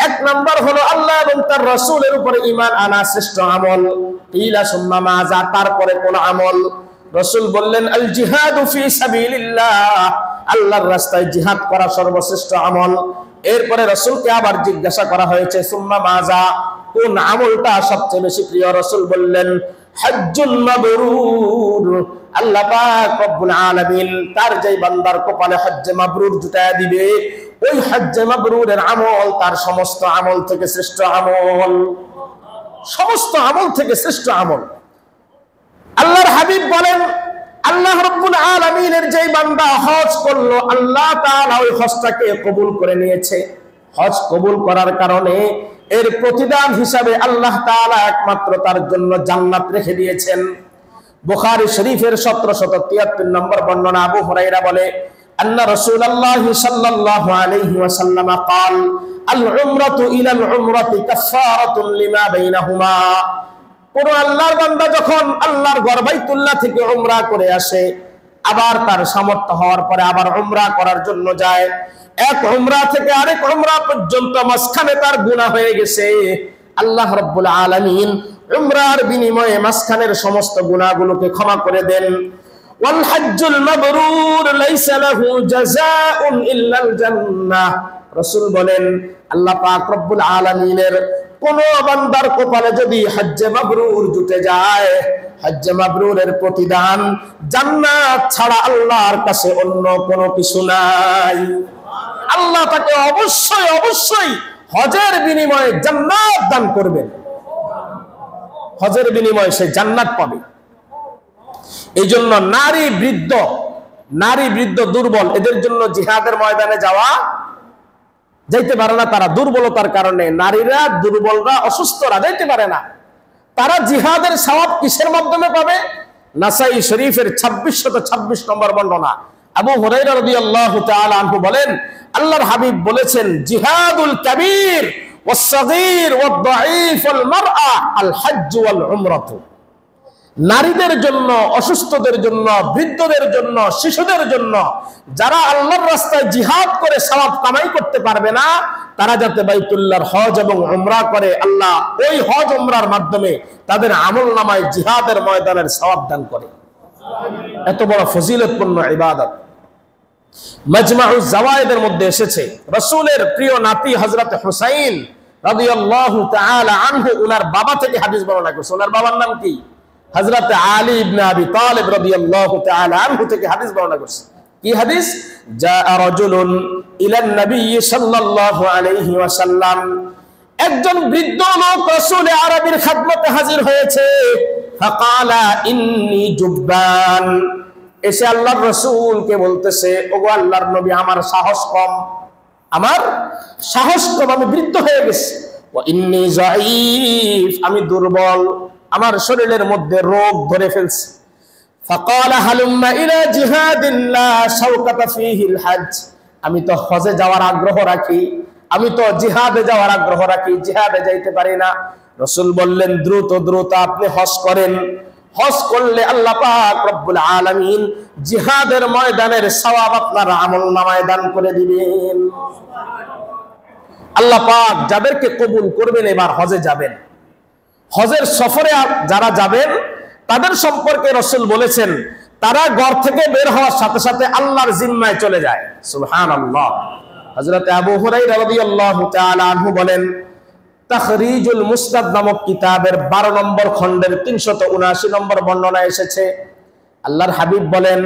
এক নাম্বার হলো আল্লাহ এবং তার রাসূলের উপরে ঈমান আনা শ্রেষ্ঠ আমল। ইলা সুম্মা মাজা, তারপরে কোন আমল? রাসূল বললেন, আল জিহাদু ফি সাবিলিল্লাহ, আল্লাহর রাস্তায় জিহাদ করা সর্বশ্রেষ্ঠ আমল। এরপরে রাসূলকে আবার জিজ্ঞাসা করা হয়েছে, সুম্মা মাজা, কোন আমলটা সবচেয়ে বেশি প্রিয়? রাসূল বললেন, হজ্জুল মাবরুর, আল্লাহ পাক রব্বুল আলামিন তার যেই বান্দার কপালে হজ্জে মাবরুর জুটায়া দিবে, ওই হজ্জে মাবরুরের আমল তার সমস্ত আমল থেকে শ্রেষ্ঠ আমল, সমস্ত আমল থেকে শ্রেষ্ঠ আমল। আল্লাহর হাবিব বলেন, আল্লাহ রাব্বুল আলামিনের যেই বান্দা হজ করলো, আল্লাহ তাআলা ওই হজটাকে কবুল করে নিয়েছে। হজ কবুল করার কারণে এর প্রতিদান হিসাবে আল্লাহ তাআলা একমাত্র তার জন্য জান্নাত রেখে দিয়েছেন। বুখারী শরীফের 1773 নম্বর বর্ণনা, আবু হুরায়রা বলে, আন্না রাসূলুল্লাহ সাল্লাল্লাহু আলাইহি ওয়াসাল্লাম قال العمرة إلى العمرة كفارة لما بينهما, কোন আল্লাহর বান্দা যখন আল্লাহর ঘর বাইতুল্লাহ থেকে উমরা করে আসে, আবার তার সামর্থ্য হওয়ার পরে আবার উমরা করার জন্য যায়, এক উমরা থেকে আরেক উমরা পর্যন্ত মাঝখানে তার গুনাহ হয়ে গেছে, আল্লাহ রাব্বুল আলামিন উমরার বিনিময়ে মাঝখানের সমস্ত গুনাহগুলোকে ক্ষমা করে দেন। ওয়াল হজ্জুল মাবরুর লাইসা লাহু জাযাউন ইল্লাল জান্নাহ, রাসূল বলেন আল্লাহ পাক রব্বুল আলামিনের কোন বান্দার কপালে যদি হজ্জে মাবরুর জুটে যায়, হজ্জে মাবরুরের প্রতিদান জান্নাত ছাড়া আল্লাহর কাছে অন্য কোনো কিছু নাই। আল্লাহ তাকে অবশ্যই অবশ্যই হজের বিনিময়ে জান্নাত দান করবেন, হজের বিনিময়ে সে জান্নাত পাবে। এই জন্য নারী বৃদ্ধ দুর্বল, এদের জন্য জিহাদের ময়দানে যাইতে পারে না। তারা দুর্বলতার কারণে, নারীরা দুর্বলরা অসুস্থরা যাইতে পারে না। তারা জিহাদের সওয়াব কিসের মাধ্যমে পাবে? নাসাই শরীফের 2626 নম্বর বর্ণনা, আবু হুরায়রা রাদিয়াল্লাহু তাআলা আনহু বলেন আল্লাহর হাবিব বলেছেন, জিহাদুল কাবীর ওয়াস সাগীর ওয়াদ দাঈফ ওয়াল মারআ আল হজ্জ ওয়াল উমরাতু। নারীদের জন্য, অসুস্থদের জন্য, বৃদ্ধদের জন্য, শিশুদের জন্য, যারা আল্লাহর রাস্তায় জিহাদ করে সওয়াব কামাই করতে পারবে না, তারা যাতে বাইতুল্লাহর হজ এবং উমরা করে, আল্লাহ ওই হজ উমরার মাধ্যমে তাদের আমলনামায় জিহাদের ময়দানের সওয়াব দান করে। এত বড় ফজিলতপূর্ণ ইবাদত। মাজমাউজ জাওয়ায়েদের মধ্যে এসেছে, রাসূলের প্রিয় নাতি হযরত হুসাইন রাদিয়াল্লাহু তাআলা আনহু উনার বাবা থেকে হাদিস বর্ণনা করেছে। ওনার বাবার নাম কি? হযরত আলী ইবনে আবি তালিব রাদিয়াল্লাহু তাআলা আনহু থেকে হাদিস বর্ণনা করেছে। কি হাদিস? জাআ রাজুলুন ইলান নবী সাল্লাল্লাহু আলাইহি ওয়াসাল্লাম, একজন বৃদ্ধ লোক রাসূল আরবির খিদমতে হাজির হয়েছে। ফাকালা ইন্নী জুব্বান, এসে আল্লাহর রাসূলকে বলতেছে, ওগো আল্লাহর নবী, আমার সাহস কম, আমি বৃদ্ধ হয়ে গেছি। ওয়া ইন্নী যায়ীফ, আমি দুর্বল, আমার শরীরের মধ্যে রোগ ধরে ফেলছে। ফাকালা হালুম্মা ইলা জিহাদিন লা শাওকাতা ফীহিল হজ, আমি তো হজে যাওয়ার আগ্রহ রাখি, আমি তো জিহাদে যাওয়ার আগ্রহ রাখি, জিহাদে যাইতে পারি না। রাসূল বললেন, দ্রুত দ্রুত আপনি হজ করেন, হজ করলে আল্লাহ পাক রব্বুল আলামিন জিহাদের ময়দানের সওয়াব আপনার আমলনামায় দান করে দিবেন। আল্লাহ পাক যাদেরকে কবুল করবেন এবার হজে যাবেন, হজের সফরে যারা যাবেন তাদের সম্পর্কে রাসূল বলেছেন, তারা ঘর থেকে বের হওয়ার সাথে সাথে আল্লাহর জিম্মায় চলে যায়। সুবহানাল্লাহ। হযরত আবু হুরায়রা রাদিয়াল্লাহু তাআলা আনহু বলেন, তাখরিজুল মুসনাদ নামক কিতাবের 12 নম্বর খণ্ডের 379 নম্বর বর্ণনা এসেছে, আল্লাহর হাবিব বলেন,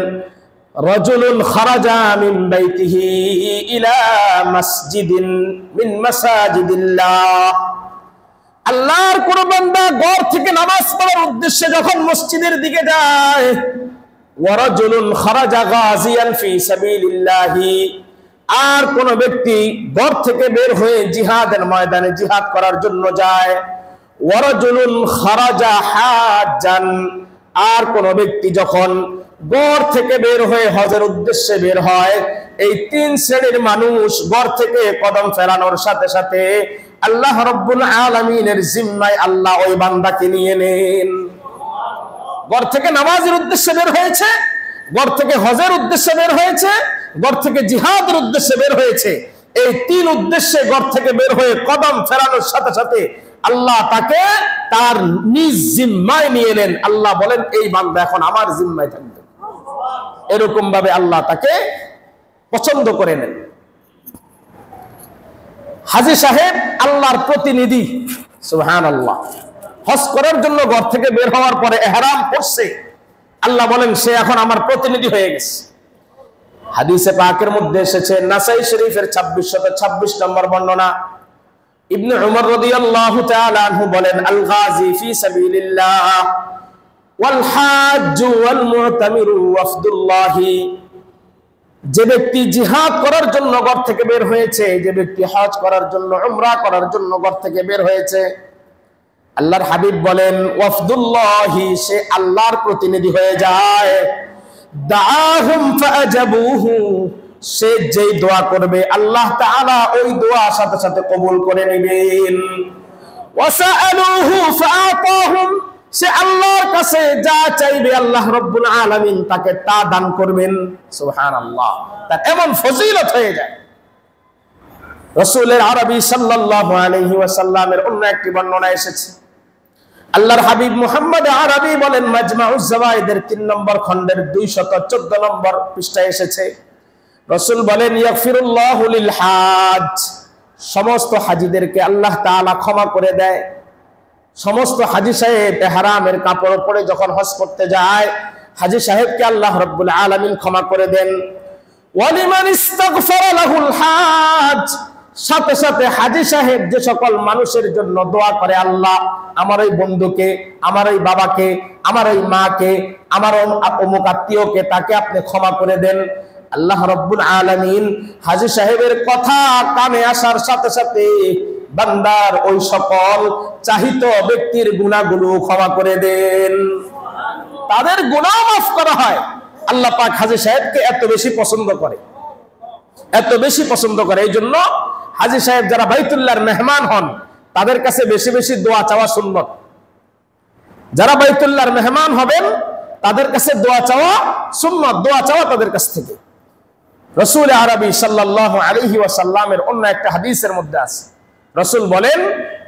রাজুলুন খারাজা মিন বাইতিহি ইলা মসজিদিন মিন মাসাজিদিল্লাহ, আল্লাহর কোন বান্দা ঘর থেকে নামাজ পড়ার উদ্দেশ্যে যখন মসজিদের দিকে যায়, ওয়া রাজুলুন খারাজা গাজিয়ান ফি সাবিলিল্লাহি, আর কোন ব্যক্তি ঘর থেকে বের হয়ে জিহাদের ময়দানে জিহাদ করার জন্য যায়, ওয়া রাজুলুন খারাজা হাজ্জান, আর কোন ব্যক্তি যখন ঘর থেকে বের হয়ে হজের উদ্দেশ্যে বের হয়, এই 3 শ্রেণীর মানুষ ঘর থেকে কদম ফেরানোর সাথে সাথে আল্লাহ রাব্বুল আলামিনের জিম্মায় আল্লাহ ওই বান্দাকে নিয়ে নেন। ঘর থেকে নামাজের উদ্দেশ্যে বের হয়েছে, ঘর থেকে হজের উদ্দেশ্যে বের হয়েছে, ঘর থেকে জিহাদের উদ্দেশ্যে বের হয়েছে, এই 3 উদ্দেশ্যে ঘর থেকে বের হয়ে কদম ফেরানোর সাথে সাথে আল্লাহ তাকে তার নিজ জিম্মায় নিয়ে নেন। আল্লাহ বলেন, এই বান্দা এখন আমার জিম্মায় থাকবে। এরকম ভাবে আল্লাহ তাকে পছন্দ করে নেন। হাজী সাহেব আল্লাহর প্রতিনিধি, সুবহানাল্লাহ। হজ করার জন্য ঘর থেকে বের হওয়ার পরে ইহরাম পড়ছে, আল্লাহ বলেন সে এখন আমার প্রতিনিধি হয়ে গেছে। হাদিসে পাকের মধ্যে এসেছে, নাসাই শরীফের 2626 নম্বর বর্ণনা, ইবনে উমর রাদিয়াল্লাহু তাআলা আনহু বলেন, আল গাজী ফি সাবিলিল্লাহ ওয়াল হাজ্জ ওয়াল মুতামিরু ওয়াফদুল্লাহি, যে ব্যক্তি জিহাদ করার জন্য ঘর থেকে বের হয়েছে, যে ব্যক্তি হজ করার জন্য, উমরা করার জন্য ঘর থেকে বের হয়েছে, আল্লাহর হাবিব বলেন, ওয়াফদুল্লাহি, সে আল্লাহর প্রতিনিধি হয়ে যায়। দাআহুম ফাআজাবুহু, সে যেই দোয়া করবে আল্লাহ তাআলা ওই দোয়া সাথে সাথে কবুল করে নেবেন। ওয়াসাআলুহু ফাআতাহুম, সে আল্লাহর কাছে যা চাইবে আল্লাহ রাব্বুল আলামিন তাকে তা দান করবেন। সুবহানাল্লাহ, তার এমন ফজিলত হয়ে যায়। রাসূলের আরবি সাল্লাল্লাহু আলাইহি ওয়াসাল্লামের অন্য একটি বর্ণনা এসেছে, আল্লাহর হাবিব মুহাম্মদ আরবি বলেন, মাজমাউজ জাওয়ায়েদের 3 নম্বর খণ্ডের 214 নম্বর পৃষ্ঠায় এসেছে, রাসূল বলেন, ইয়াগফিরুল্লাহু লিল হাজ, সমস্ত হাজীদেরকে আল্লাহ তাআলা ক্ষমা করে দেয়। সমস্ত হাজী সাহেব ইহরামের কাপড় পরে যখন হজ করতে যায়, হাজী সাহেবকে আল্লাহ রাব্বুল আলামিন ক্ষমা করে দেন। ওয়ালিমান ইস্তাগফারা লাহুল হাজ, সাথে সাথে হাজী সাহেব যে সকল মানুষের জন্য দোয়া করে, আল্লাহ আমার ওই বন্ধুকে, আমার ওই বাবাকে, আমার ওই মাকে, আমার অমুক আত্মীয়কে, তাকে আপনি ক্ষমা করে দেন। আল্লাহ রাব্বুল আলামিন হাজী সাহেবের কথা কানে আসার সাথে সাথে বান্দার ওই সকল চাহিত ব্যক্তির গুনাহগুলো ক্ষমা করে দেন, তাদের গুনাহ মাফ করা হয়। আল্লাহ পাক হাজী সাহেবকে এত বেশি পছন্দ করে, এত বেশি পছন্দ করে। এই জন্য হাজী সাহেব যারা বাইতুল্লাহর মেহমান হন, তাদের কাছে বেশি বেশি দোয়া চাওয়া সুন্নত। যারা বাইতুল্লাহর মেহমান হবেন, তাদের কাছে দোয়া চাওয়া সুন্নত, দোয়া চাওয়া তাদের কাছ থেকে। রাসূল আরবি সাল্লাল্লাহু আলাইহি ওয়াসাল্লামের অন্য একটা হাদিসের মধ্যে আছে, রাসূল বলেন,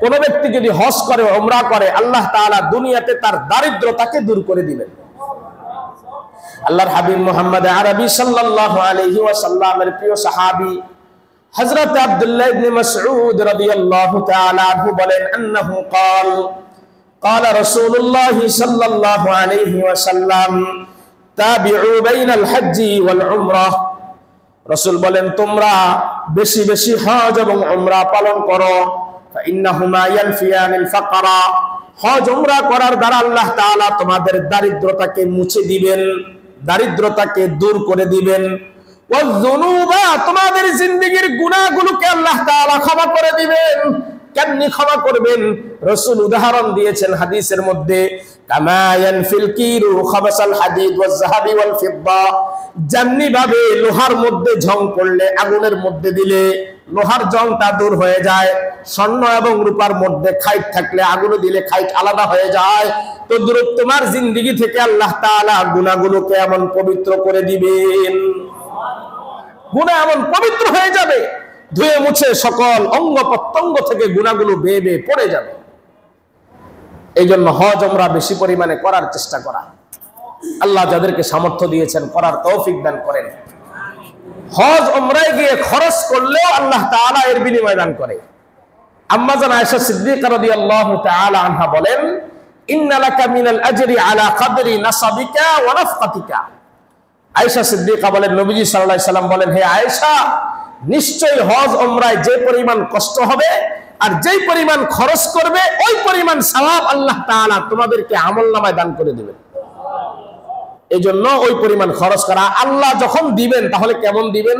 কোন ব্যক্তি যদি হজ করে, উমরা করে, আল্লাহ তাআলা দুনিয়াতে তার দারিদ্রতাকে দূর করে দিবেন। আল্লাহর হাবিব মুহাম্মদ আরবি সাল্লাল্লাহু আলাইহি ওয়াসাল্লামের প্রিয় সাহাবী হযরত আব্দুল্লাহ ইবনে মাসউদ রাদিয়াল্লাহু তাআলা আনহু বলেন, আন্নাহু ক্বাল ক্বালা রাসূলুল্লাহ সাল্লাল্লাহু আলাইহি ওয়াসাল্লাম তাবিউ বাইনাল হজ্জি ওয়াল উমরাহ, রাসূল বলেন, তোমরা বেশি বেশি হজ এবং উমরা পালন করো। ফাইন্নাহুমা ইয়ানফিয়ানিল ফাকরা, হজ উমরা করার দ্বারা আল্লাহ তাআলা তোমাদের দারিদ্রতাকে মুছে দিবেন, দারিদ্রতাকে দূর করে দিবেন। ওয়াযুনুবা, তোমাদের জিন্দেগীর গুনাহগুলোকে আল্লাহ তাআলা ক্ষমা করে দিবেন। কেমনি ক্ষমা করবেন? রাসূল উদাহরণ দিয়েছেন হাদিসের মধ্যে, কামা ইয়ানফিল কিরু খাবাসাল হাদিদ ওয়াজ যাহাবি ওয়াল ফিদ্দা, যেমনি ভাবে লোহার মধ্যে জং পড়লে, আগুনের মধ্যে দিলে লোহার জংটা দূর হয়ে যায়, স্বর্ণ এবং রূপার মধ্যে খাইট থাকলে আগুনে দিলে খাইট আলাদা হয়ে যায়, তো দূর তোমার জিন্দেগি থেকে আল্লাহ তাআলা গুনাহগুলোকে এমন পবিত্র করে দিবেন, গুনাহ এমন পবিত্র হয়ে যাবে, ধুয়ে মুছে সকল অঙ্গ প্রত্যঙ্গ থেকে গুনাহগুলো বেয়ে বেয়ে পড়ে যাবে। এই জন্য হজ উমরা বেশি পরিমাণে করার চেষ্টা করা। আল্লাহ যাদেরকে সামর্থ্য দিয়েছেন করার তৌফিক দান করেন। হজ উমরায় গিয়ে খরচ করলেও আল্লাহ তাআলা এর বিনিময় দান করে। আম্মা জান আয়েশা সিদ্দিকা রাদিয়াল্লাহু তাআলা আনহা বলেন, ইন্না লাকা মিনাল আজরি আলা কদরি নাসাবিকা ওয়া নাফকাতিকা। আয়েশা সিদ্দিকা বলেন, নবীজি সাল্লাল্লাহু আলাইহি সাল্লাম বলেন, হে আয়েশা, নিশ্চয়ই হজ উমরায় যে পরিমাণ কষ্ট হবে আর যেই পরিমাণ খরচ করবে, ওই পরিমাণ সওয়াব আল্লাহ তাআলা তোমাদেরকে আমলনামায় দান করে দিবেন। এই জন্য ওই পরিমাণ খরচ করা। আল্লাহ যখন দিবেন তাহলে কেমন দিবেন?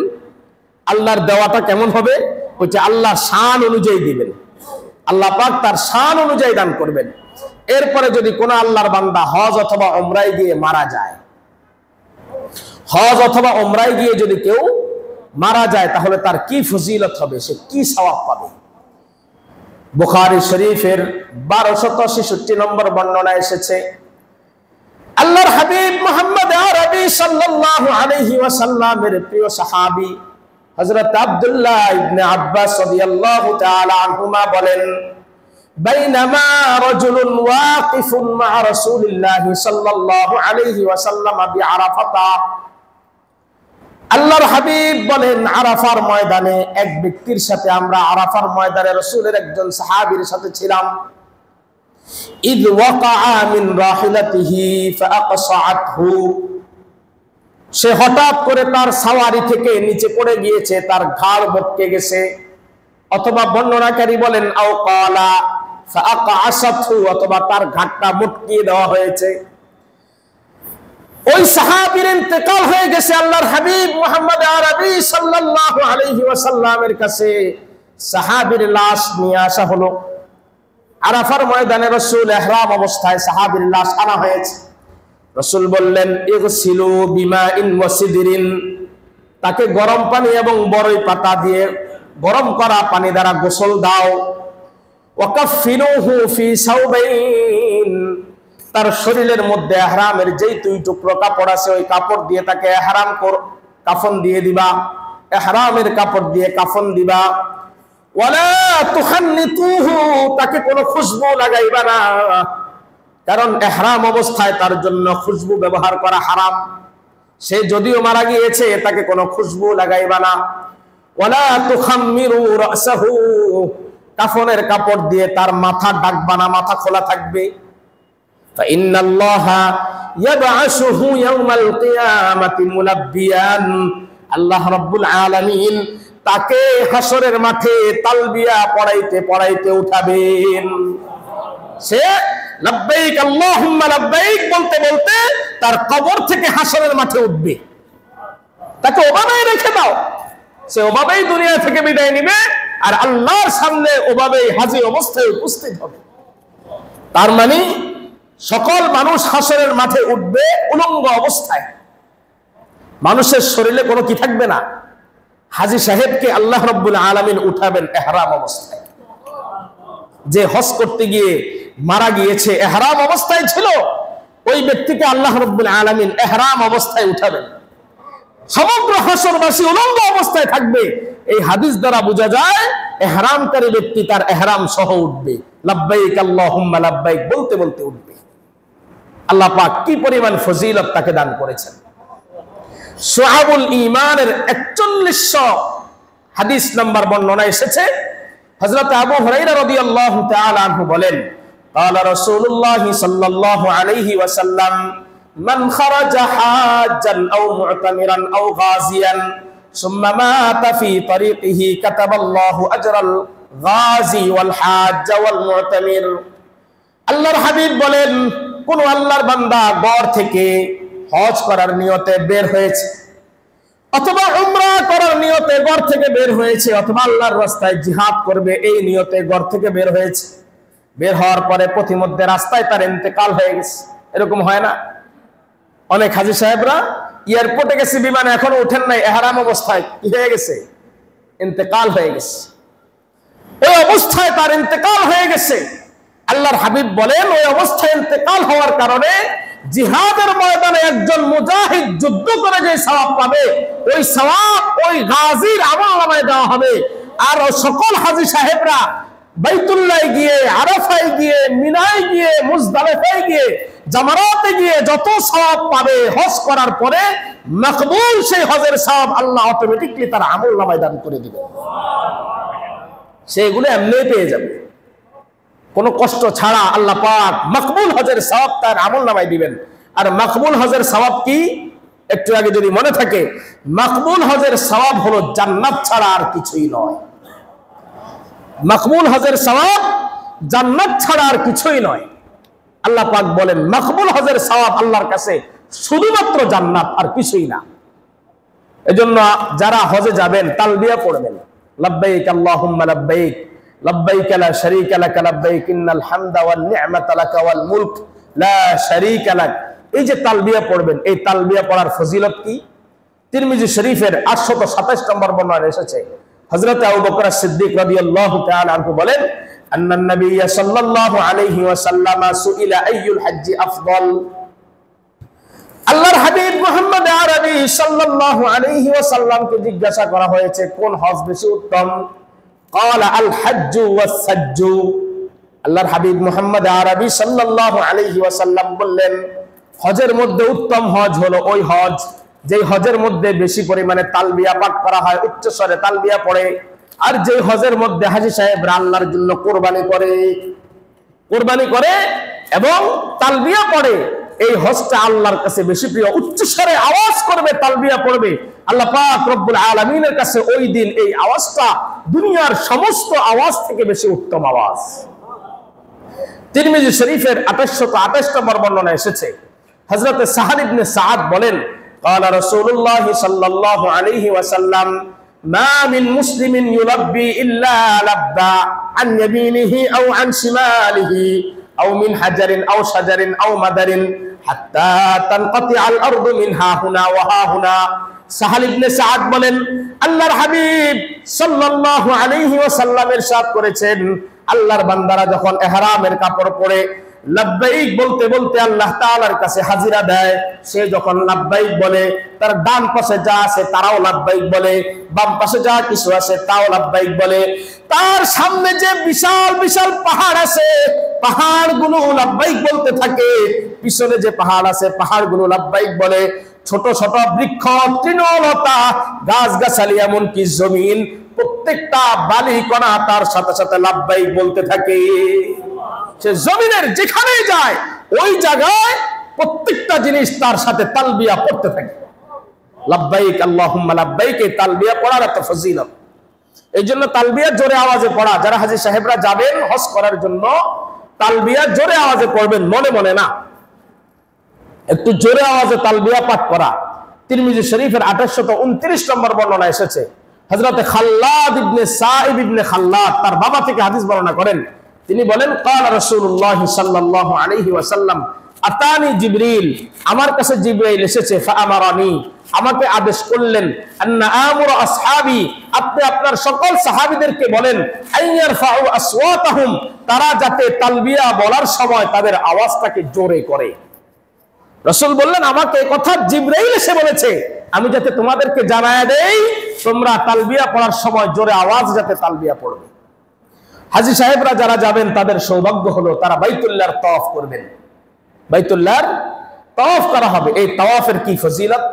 আল্লাহর দেওয়াটা কেমন হবে? ওইটা আল্লাহর শান অনুযায়ী দিবেন। আল্লাহ পাক তার শান অনুযায়ী দান করবেন। এরপরে যদি কোনো আল্লাহর বান্দা হজ অথবা উমরায় গিয়ে মারা যায়, হজ অথবা উমরায় গিয়ে যদি কেউ মারা যায়, তাহলে তার কি ফজিলত হবে, সে কি সওয়াব পাবে? বুখারী শরীফের 1266 নম্বর বর্ণনা এসেছে, আল্লাহর হাবিব মুহাম্মদ আরবি সাল্লাল্লাহু আলাইহি ওয়াসাল্লামের প্রিয় সাহাবী হযরত আব্দুল্লাহ ইবনে আব্বাস রাদিয়াল্লাহু তাআলা আনহুমা বলেন, বাইনামা রাজুলুন ওয়াকিফুন মা রাসূলিল্লাহি সাল্লাল্লাহু আলাইহি ওয়াসাল্লাম বিআরাফাতা, আল্লাহর হাবিব বলেন, আরাফার ময়দানে এক ব্যক্তির সাথে আমরা আরাফার ময়দানে রাসূলের একজন সাহাবীর সাথে ছিলাম। ইদ ওয়াকাআ মিন রাহিলাতিহি ফাআকসাআতহু, সে হঠাৎ করে তার সাওয়ারি থেকে নিচে পড়ে গিয়েছে, তার ঘাড় মটকে গেছে। অথবা বর্ণনাকারী বলেন, আও ক্বালা ফাআকআসাতহু, অথবা তার ঘাড়টা মটকিয়ে দেওয়া হয়েছে। ওই সাহাবীর ইন্তেকাল হয়ে গেছে। আল্লাহর হাবিব মুহাম্মদ আরবি সাল্লাল্লাহু আলাইহি ওয়াসাল্লামের কাছে সাহাবীর লাশ নিয়ে আসা হলো। আরাফার ময়দানে রাসূল ইহরাম অবস্থায় সাহাবীর লাশ আনা হয়েছে। রাসূল বললেন, ইগসিলু বিমাইন ওয়া সিদরিন, তাকে গরম পানি এবং বরই পাতা দিয়ে গরম করা পানি দ্বারা গোসল দাও। ওয়া কাফিনুহু ফি সাওবাইন, তার শরীরের মধ্যে ইহরামের যেই দুই টুকরো কাপড় আছে ওই কাপড় দিয়ে তাকে কাফন দিয়ে দিবা, ইহরামের কাপড় দিয়ে কাফন দিবা। ওয়ালা তুখান্নিতুহু, তাকে কোনো খুশবু লাগাইবা না, কারণ ইহরাম অবস্থায় তার জন্য খুশবু ব্যবহার করা হারাম। সে যদিও মারা গিয়েছে তাকে কোনো খুশবু লাগাইবা না। ওয়ালা তুখাম্মিরু রাসাহু, কাফনের কাপড় দিয়ে তার মাথা ঢাকবা না, মাথা খোলা থাকবে। ফাইন্নাল্লাহা ইয়াবআসুহু ইয়াওমাল কিয়ামাতি মুলাব্বিয়ান, আল্লাহ রাব্বুল আলামিন তাকে হাসরের মাঠে তালবিয়া পড়াইতে পড়াইতে উঠাবেন। সে লাব্বাইক আল্লাহুম্মা লাব্বাইক বলতে বলতে তার কবর থেকে হাসরের মাঠে উঠবে। তাকে ওভাবেই রেখে দাও, সে ওভাবেই দুনিয়া থেকে বিদায় নিবে আর আল্লাহর সামনে ওভাবেই হাজির অবস্থায় উপস্থিত হবে। তার মানে সকল মানুষ হাসরের মাঠে উঠবে উলঙ্গ অবস্থায়, মানুষের শরীরে কোনো কি থাকবে না। হাজী সাহেবকে আল্লাহ রাব্বুল আলামিন উঠাবেন ইহরাম অবস্থায়। যে হজ করতে গিয়ে মারা গিয়েছে ইহরাম অবস্থায় ছিল, ওই ব্যক্তিকে আল্লাহ রাব্বুল আলামিন ইহরাম অবস্থায় উঠাবেন। সমগ্র হাসরবাসী উলঙ্গ অবস্থায় থাকবে। এই হাদিস দ্বারা বোঝা যায় ইহরামকারী ব্যক্তি তার ইহরাম সহ উঠবে, লাব্বাইক আল্লাহুম্মা লাব্বাইক বলতে বলতে উঠবে। আল্লাহ পাক কি পরিমাণ ফজিলত তাকে দান করেছেন। শুআবুল ঈমানের ৪১০০ হাদিস নাম্বার বর্ণনা এসেছে। হযরত আবু হুরায়রা রাদিয়াল্লাহু তাআলা আনহু বলেন, ক্বালা রাসূলুল্লাহ সাল্লাল্লাহু আলাইহি ওয়াসাল্লাম, মান খারাজা হাজ্জান আও মু'তামিরান আও গাজিয়ান সুম্মা মাতা ফি তরিকিহি কাতাবাল্লাহু আজরাল গাজি ওয়াল হাজ্জ ওয়াল মু'তামির। আল্লাহর হাবিব বলেন, কোন আল্লাহর বান্দা ঘর থেকে হজ করার নিয়তে বের হয়েছে, অথবা উমরা করার নিয়তে ঘর থেকে বের হয়েছে, অথবা আল্লাহর রাস্তায় জিহাদ করবে এই নিয়তে ঘর থেকে বের হয়েছে, বের হওয়ার পরে পথিমধ্যে রাস্তায় তার ইন্তেকাল হয়ে গেছে। এরকম হয় না? অনেক হাজী সাহেবরা এয়ারপোর্টে গেছে, বিমানে এখনো ওঠেন নাই, ইহরাম অবস্থায় কি হয়ে গেছে? ইন্তেকাল হয়ে গেছে। ওই অবস্থায় তার ইন্তেকাল হয়ে গেছে। আল্লাহর হাবিব বলেন, ওই অবস্থায় ইন্তেকাল হওয়ার কারণে জিহাদের ময়দানে একজন মুজাহিদ যুদ্ধ করে যে সওয়াব পাবে, ওই সওয়াব ওই গাজীর আমলনামায় দেওয়া হবে। আর সকল হাজী সাহেবরা বাইতুল্লাহ গিয়ে, আরাফায় গিয়ে, মিনায় গিয়ে, মুজদালিফায় গিয়ে, জামারাতে গিয়ে যত সওয়াব পাবে হজ করার পরে মকবুল সেই হজের সওয়াব আল্লাহ অটোমেটিকলি তার আমলনামায় দান করে দিবে। সেগুলো এমনি পেয়ে যাবে, কোনো কষ্ট ছাড়া আল্লাহ পাক মকবুল হজের সওয়াব তার আমলনামায় দিবেন। আর মকবুল হজের সওয়াব কি? একটু আগে যদি মনে থাকে, মকবুল হজের সওয়াব হলো জান্নাত ছাড়া আর কিছুই নয়। মকবুল হজের সওয়াব জান্নাত ছাড়া আর কিছুই নয়। আল্লাহ পাক বলেন, মকবুল হজের সওয়াব আল্লাহর কাছে শুধুমাত্র জান্নাত, আর কিছুই না। এজন্য যারা হজে যাবেন তালবিয়া পড়বেন, লাব্বাইক আল্লাহুম্মা লাব্বাইক, লাব্বাইক লা শারীকা লাক লাব্বাইক, ইন্নাল হামদা ওয়ান নি'মাতা লাক ওয়াল মুলক লা শারীকা লাক। এই যে তালবিয়া পড়বেন, এই তালবিয়া পড়ার ফজিলত কি? তিরমিজি শরীফের ৮২৭ নম্বর বর্ণনা এসেছে। হযরত আবু বকর সিদ্দিক রাদিয়াল্লাহু তাআলা আনহু বলেন, আন্নান নবী সাল্লাল্লাহু আলাইহি ওয়াসাল্লাম সুইলা আইয়ুল হজ্জি আফদল। আল্লাহর হাবিব মুহাম্মদ আরবি সাল্লাল্লাহু আলাইহি ওয়াসাল্লামকে জিজ্ঞাসা করা হয়েছে, কোন হজ বেশি উত্তম? ক্বালা আল হজ্জু ওয়াস সাজ্জু। আল্লাহর হাবিব মুহাম্মদ আরবি সাল্লাল্লাহু আলাইহি ওয়াসাল্লাম বললেন, হজের মধ্যে উত্তম হজ হলো ওই হজ যেই হজের মধ্যে বেশি পরিমাণে তালবিয়া পাঠ করা হয়, উচ্চ স্বরে তালবিয়া পড়ে। আর যেই হজের মধ্যে হাজী সাহেবরা আল্লাহর জন্য কোরবানি করে এবং তালবিয়া পড়ে, এই হজটা আল্লাহর কাছে বেশি প্রিয়। উচ্চ স্বরে আওয়াজ করবে, তালবিয়া পড়বে, আল্লাহ পাক রব্বুল আলামিনের কাছে ওই দিন এই আওয়াজটা দুনিয়ার সমস্ত আওয়াজ থেকে বেশি উত্তম আওয়াজ। তিরমিজি শরীফের ২৮২৮ নম্বর বর্ণনা এসেছে। হযরত সাহল ইবনে সাদ বলেন, ক্বালা রাসূলুল্লাহ সাল্লাল্লাহু আলাইহি ওয়াসাল্লাম, মা মিন মুসলিমিন ইউলাব্বি ইল্লা লাব্বা আন ইয়ামিনিহি আও আন শিমালিহি আও মিন হাজারিন আও শাজারিন আও মাদারিন হাত্তা তানকাতিআল আরদু মিন হাহুনা ওয়া হাহুনা। সাহল ইবনে সাদ বলেন, আল্লাহর হাবিব সাল্লাল্লাহু আলাইহি ওয়াসাল্লাম ইরশাদ করেছেন, আল্লাহর বান্দারা যখন ইহরামের কাপড় পরে লাব্বাইক বলতে বলতে আল্লাহ তাআলার কাছে হাজিরা দেয়। সে যখন লাব্বাইক বলে, তার ডান পাশে যা আছে তারাও লাব্বাইক বলে, বাম পাশে যা কিছু আছে তাও লাব্বাইক বলে। তার সামনে যে বিশাল বিশাল পাহাড় আছে, পাহাড়গুলো লাব্বাইক বলতে থাকে, পিছনে যে পাহাড় আছে পাহাড়গুলো লাব্বাইক বলে। ছোট ছোট বৃক্ষ, তৃণলতা, গাছগাছালি, এমনকি জমিন, প্রত্যেকটা বালি কণা তার সাথে সাথে লাব্বাইক বলতে থাকে। সে জমিনের যেখানেই যায় ওই জায়গায় প্রত্যেকটা জিনিস তার সাথে তালবিয়া পড়তে থাকে। লাব্বাইক আল্লাহুম্মা লাব্বাইক, এই তালবিয়া পড়ার একটা ফজিলত। এই জন্য তালবিয়া জোরে আওয়াজে পড়া। যারা হাজী সাহেবরা যাবেন হজ করার জন্য, তালবিয়া জোরে আওয়াজে পড়বেন, মনে মনে না, একটু জোরে আওয়াজে তালবিয়া পাঠ করা। তিরমিজি শরীফের 2829 নম্বর বর্ণনা এসেছে। হযরতে খাল্লাদ ইবনে সাইব ইবনে খাল্লাদ তার বাবা থেকে হাদিস বর্ণনা করেন। তিনি বলেন, ক্বালা রাসূলুল্লাহ সাল্লাল্লাহু আলাইহি ওয়াসাল্লাম, আতানি জিবরিল, আমার কাছে জিবরাইল এসেছে, ফাআমারানি, আমাকে আদেশ করলেন, আন্না আমুরা আসহাবি, আপনি আপনার সকল সাহাবীদেরকে বলেন, আইয়ারফাউ আসওয়াতাহুম, তারা যাতে তালবিয়া বলার সময় তাদের আওয়াজটাকে জোরে করে। রাসূল বললেন, আমাকে কথা জিবরাইল এসে বলেছে, আমি যাতে তোমাদেরকে জানায়া দেই তোমরা তালবিয়া পড়ার সময় জোরে আওয়াজ যাতে তালবিয়া পড়বে। হাজী সাহেবরা যারা যাবেন তাদের সৌভাগ্য হলো তারা বাইতুল্লাহর তাওয়াফ করবেন। বাইতুল্লাহর তাওয়াফ করা হবে। এই তাওয়াফের কি ফজিলত!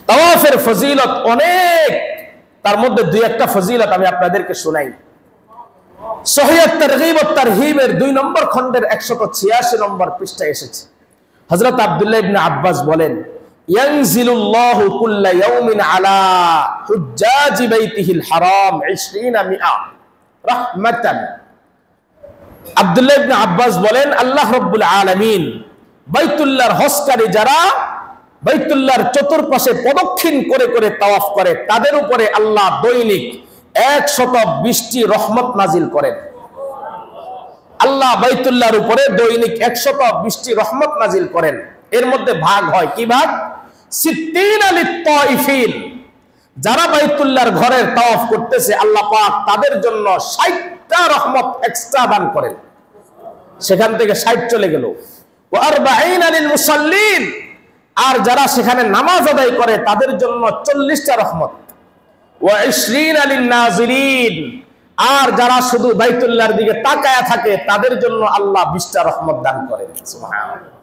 তাওয়াফের ফজিলত অনেক, তার মধ্যে দুই একটা ফজিলত আমি আপনাদেরকে শোনাই। সহিহ তারগীব ও তারহিবের 2 নম্বর খণ্ডের 186 নম্বর পৃষ্ঠায় এসেছে। হযরত আব্দুল্লাহ ইবনে আব্বাস বলেন, ইয়ানজিলুল্লাহু কুল্লা ইয়াউমিন আলা হুজ্জাজি বাইতিহিল হারাম 20 মিআ রাহমাতান। আব্দুল্লাহ ইবনে আব্বাস বলেন, আল্লাহ রাব্বুল আলামিন বাইতুল্লাহর হজকারী যারা বাইতুল্লাহর চতুর্পাশে প্রদক্ষিণ করে করে তাওয়াফ করে তাদের উপরে আল্লাহ দৈনিক 120টি রহমত নাজিল করেন। আল্লাহ বাইতুল্লাহর উপরে দৈনিক 120টি রহমত নাজিল করেন। এর মধ্যে ভাগ হয় কি ভাগ? 60 লিত-তাইফিন, যারা বাইতুল্লাহর ঘরের তাওয়াফ করতেছে আল্লাহ পাক তাদের জন্য 60টা রহমত এক্সট্রা দান করেন। সেখান থেকে 60 চলে গেল। ওয়া 40 লিল মুসাল্লিন, আর যারা সেখানে নামাজ আদায় করে তাদের জন্য 40টা রহমত। ওয়া 20 লিন নাজিরিন, আর যারা শুধু বাইতুল্লাহর দিকে তাকায়া থাকে তাদের জন্য আল্লাহ 20টা রহমত দান করেন। সুবহানাল্লাহ।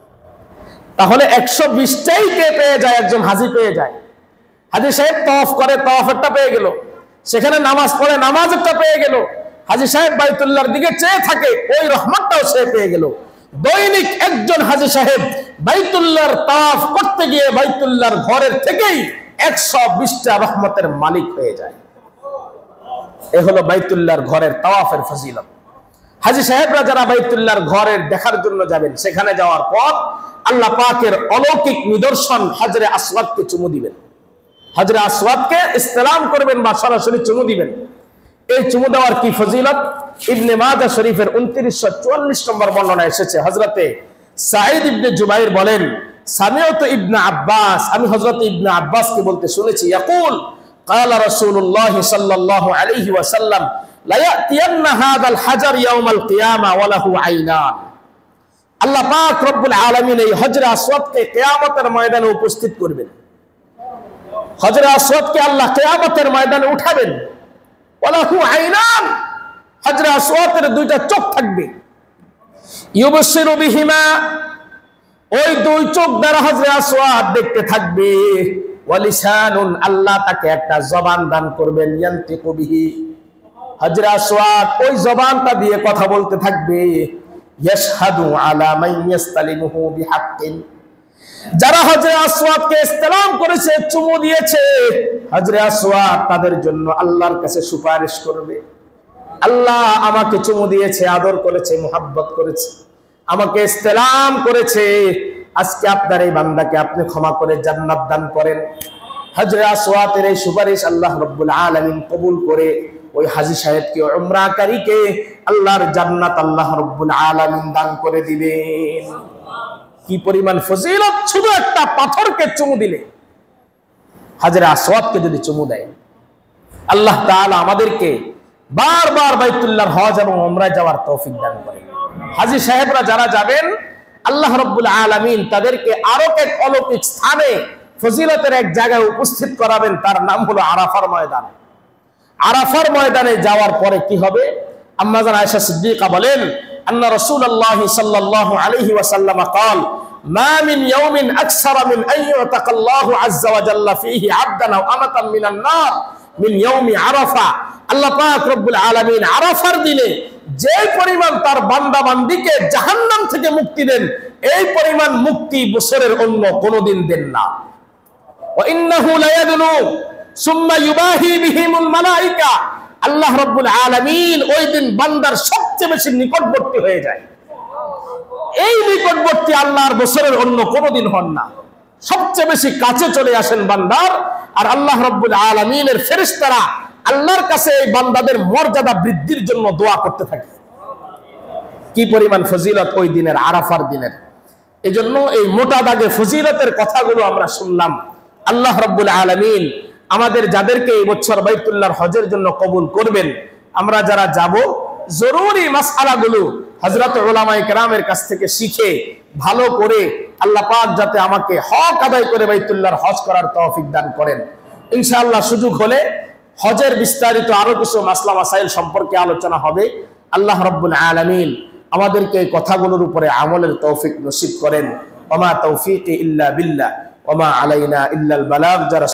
তাহলে 120টাই কে পেয়ে যায়? একজন হাজী পেয়ে যায়। হাজী সাহেব তাওয়াফ করে, তাওয়াফেরটা পেয়ে গেল। সেখানে নামাজ পড়ে, নামাজেরটা পেয়ে গেল। হাজী সাহেব বাইতুল্লাহর দিকে চেয়ে থাকে, ওই রহমতটাও সে পেয়ে গেল। দৈনিক একজন হাজী সাহেব বাইতুল্লাহর তাওয়াফ করতে গিয়ে বাইতুল্লাহর ঘরের থেকেই 120টা রহমতের মালিক হয়ে যায়। এ হলো বাইতুল্লাহর ঘরের তাওয়াফের ফজিলত। হাজী সাহেবরা যারা বাইতুল্লাহর ঘরের দেখার জন্য যাবেন, সেখানে যাওয়ার পর আল্লাহ পাকের অলৌকিক নিদর্শন হজরে আসওয়াদকে চুমু দিবেন। হজরে আসওয়াদকে ইসলাম করবেন বা সরাসরি চুমু দিবেন। এই চুমু দেওয়ার কি ফজিলত! ইবনে মাজাহ শরীফের 2944 নম্বর বর্ণনা এসেছে। হযরতে সাঈদ ইবনে জুবাইর বলেন, সামিউতু ইবনে আব্বাস, আমি হযরত ইবনে আব্বাসকে বলতে শুনেছি, ইয়াকুল ক্বালা রাসূলুল্লাহ সাল্লাল্লাহু আলাইহি ওয়াসাল্লাম, লা ইয়াতিয়ান্না হাযাল হাজার ইয়াউমাল কিয়ামা ওয়া লাহু আইনান। আল্লাহ পাক রব্বুল আলামিন এই হজরে আসওয়াদকে কিয়ামতের ময়দানে উপস্থিত করবেন। হজরে আসওয়াদকে আল্লাহ কিয়ামতের ময়দানে উঠাবেন। ওয়া লাহু আইনান, হজরে আসওয়াদের 2টা চোখ থাকবে। ইউবশিরু বিহিমা, ওই 2 চোখ দ্বারা হজরে আসওয়াদ দেখতে থাকবে। ওয়া লিসানুন, আল্লাহ তাকে একটা জবান দান করবেন। ইয়ানতিকু বিহি, হজরে আসওয়াদ ওই জবানটা দিয়ে কথা বলতে থাকবে। ইয়াশহাদু আলা মান ইস্তালিমুহু বিহাক্কিন, যারা হজরে আসওয়াদকে ইসলাম করেছে, চুমু দিয়েছে, হজরে আসওয়াদ তাদের জন্য আল্লাহর কাছে সুপারিশ করবে। আল্লাহ আমাকে চুমু দিয়েছে, আদর করেছে, মুহাব্বত করেছে, আমাকে ইসলাম করেছে, আজকে আপনার এই বান্দাকে আপনি ক্ষমা করে জান্নাত দান করেন। হজরে আসওয়াদের এই সুপারিশ আল্লাহ রাব্বুল আলামিন কবুল করে ওই হাজী সাহেবকে, উমরাকারীকে আল্লাহর জান্নাত আল্লাহ রাব্বুল আলামিন দান করে দিবেন। কি পরিমাণ ফজিলত! শুধু একটা পাথরকে চুমু দিলে, হাজরে আসওয়াদকে যদি চুমু দেয়, আল্লাহ তাআলা আমাদেরকে বারবার বাইতুল্লাহর হজ এবং উমরায় যাওয়ার তৌফিক দান করেন। হাজী সাহেবরা যারা যাবেন, আল্লাহ রাব্বুল আলামিন তাদেরকে আরো এক অলৌকিক স্থানে ফজিলতের এক জায়গায় উপস্থিত করাবেন, তার নাম হলো আরাফার ময়দান। আরাফার ময়দানে যাওয়ার পরে কি হবে? আম্মা জান আয়েশা সিদ্দিকা বলেন, আন্না রাসূলুল্লাহ সাল্লাল্লাহু আলাইহি ওয়াসাল্লাম قال ما من يوم اكثر من ان يعتق الله عز وجل فيه عبدا او امه من النار من يوم عرفه। আল্লাহ পাক রব্বুল আলামিন আরাফার দিনে যে পরিমাণ তার বান্দা বান্দীকে জাহান্নাম থেকে মুক্তি দেন, এই পরিমাণ মুক্তি বছরের অন্য কোনোদিন দেন না। ওয়া ইন্নাহু লায়াদনু সুম্মা ইউবাহি বিহিমুল মালায়েকা। আল্লাহ রাব্বুল আলামিন ওই দিন বান্দার সবচেয়ে বেশি নিকটবর্তী হয়ে যায়। এই নিকটবর্তী আল্লাহর বছরের অন্য কোনোদিন হন না, সবচেয়ে বেশি কাছে চলে আসেন বান্দার। আর আল্লাহ রাব্বুল আলামিনের ফেরেশতারা আল্লাহর কাছে এই বান্দাদের মর্যাদা বৃদ্ধির জন্য দোয়া করতে থাকে। কি পরিমাণ ফজিলত ওই দিনের, আরাফার দিনের। এজন্য এই মোটা দাগে ফজিলতের কথাগুলো আমরা শুনলাম। আল্লাহ রাব্বুল আলামিন আমাদের যাদেরকে এই বছর বাইতুল্লাহর হজের জন্য কবুল করবেন, আমরা যারা যাব জরুরি মাসআলাগুলো হযরত উলামায়ে কেরামের কাছ থেকে শিখে ভালো করে আল্লাহ পাক যাতে আমাকে হক আদায় করে বাইতুল্লাহর হজ করার তৌফিক দান করেন। ইনশাআল্লাহ সুযোগ হলে হজের বিস্তারিত আরো কিছু মাসলা মাসাইল সম্পর্কে আলোচনা হবে। আল্লাহ রাব্বুল আলামিন আমাদেরকে এই কথাগুলোর উপরে আমলের তৌফিক নসিব করেন। ওয়া মা তাওফীকি ইল্লা বিল্লাহ ওয়া মা আলাইনা ইল্লাল বালাগ। যারা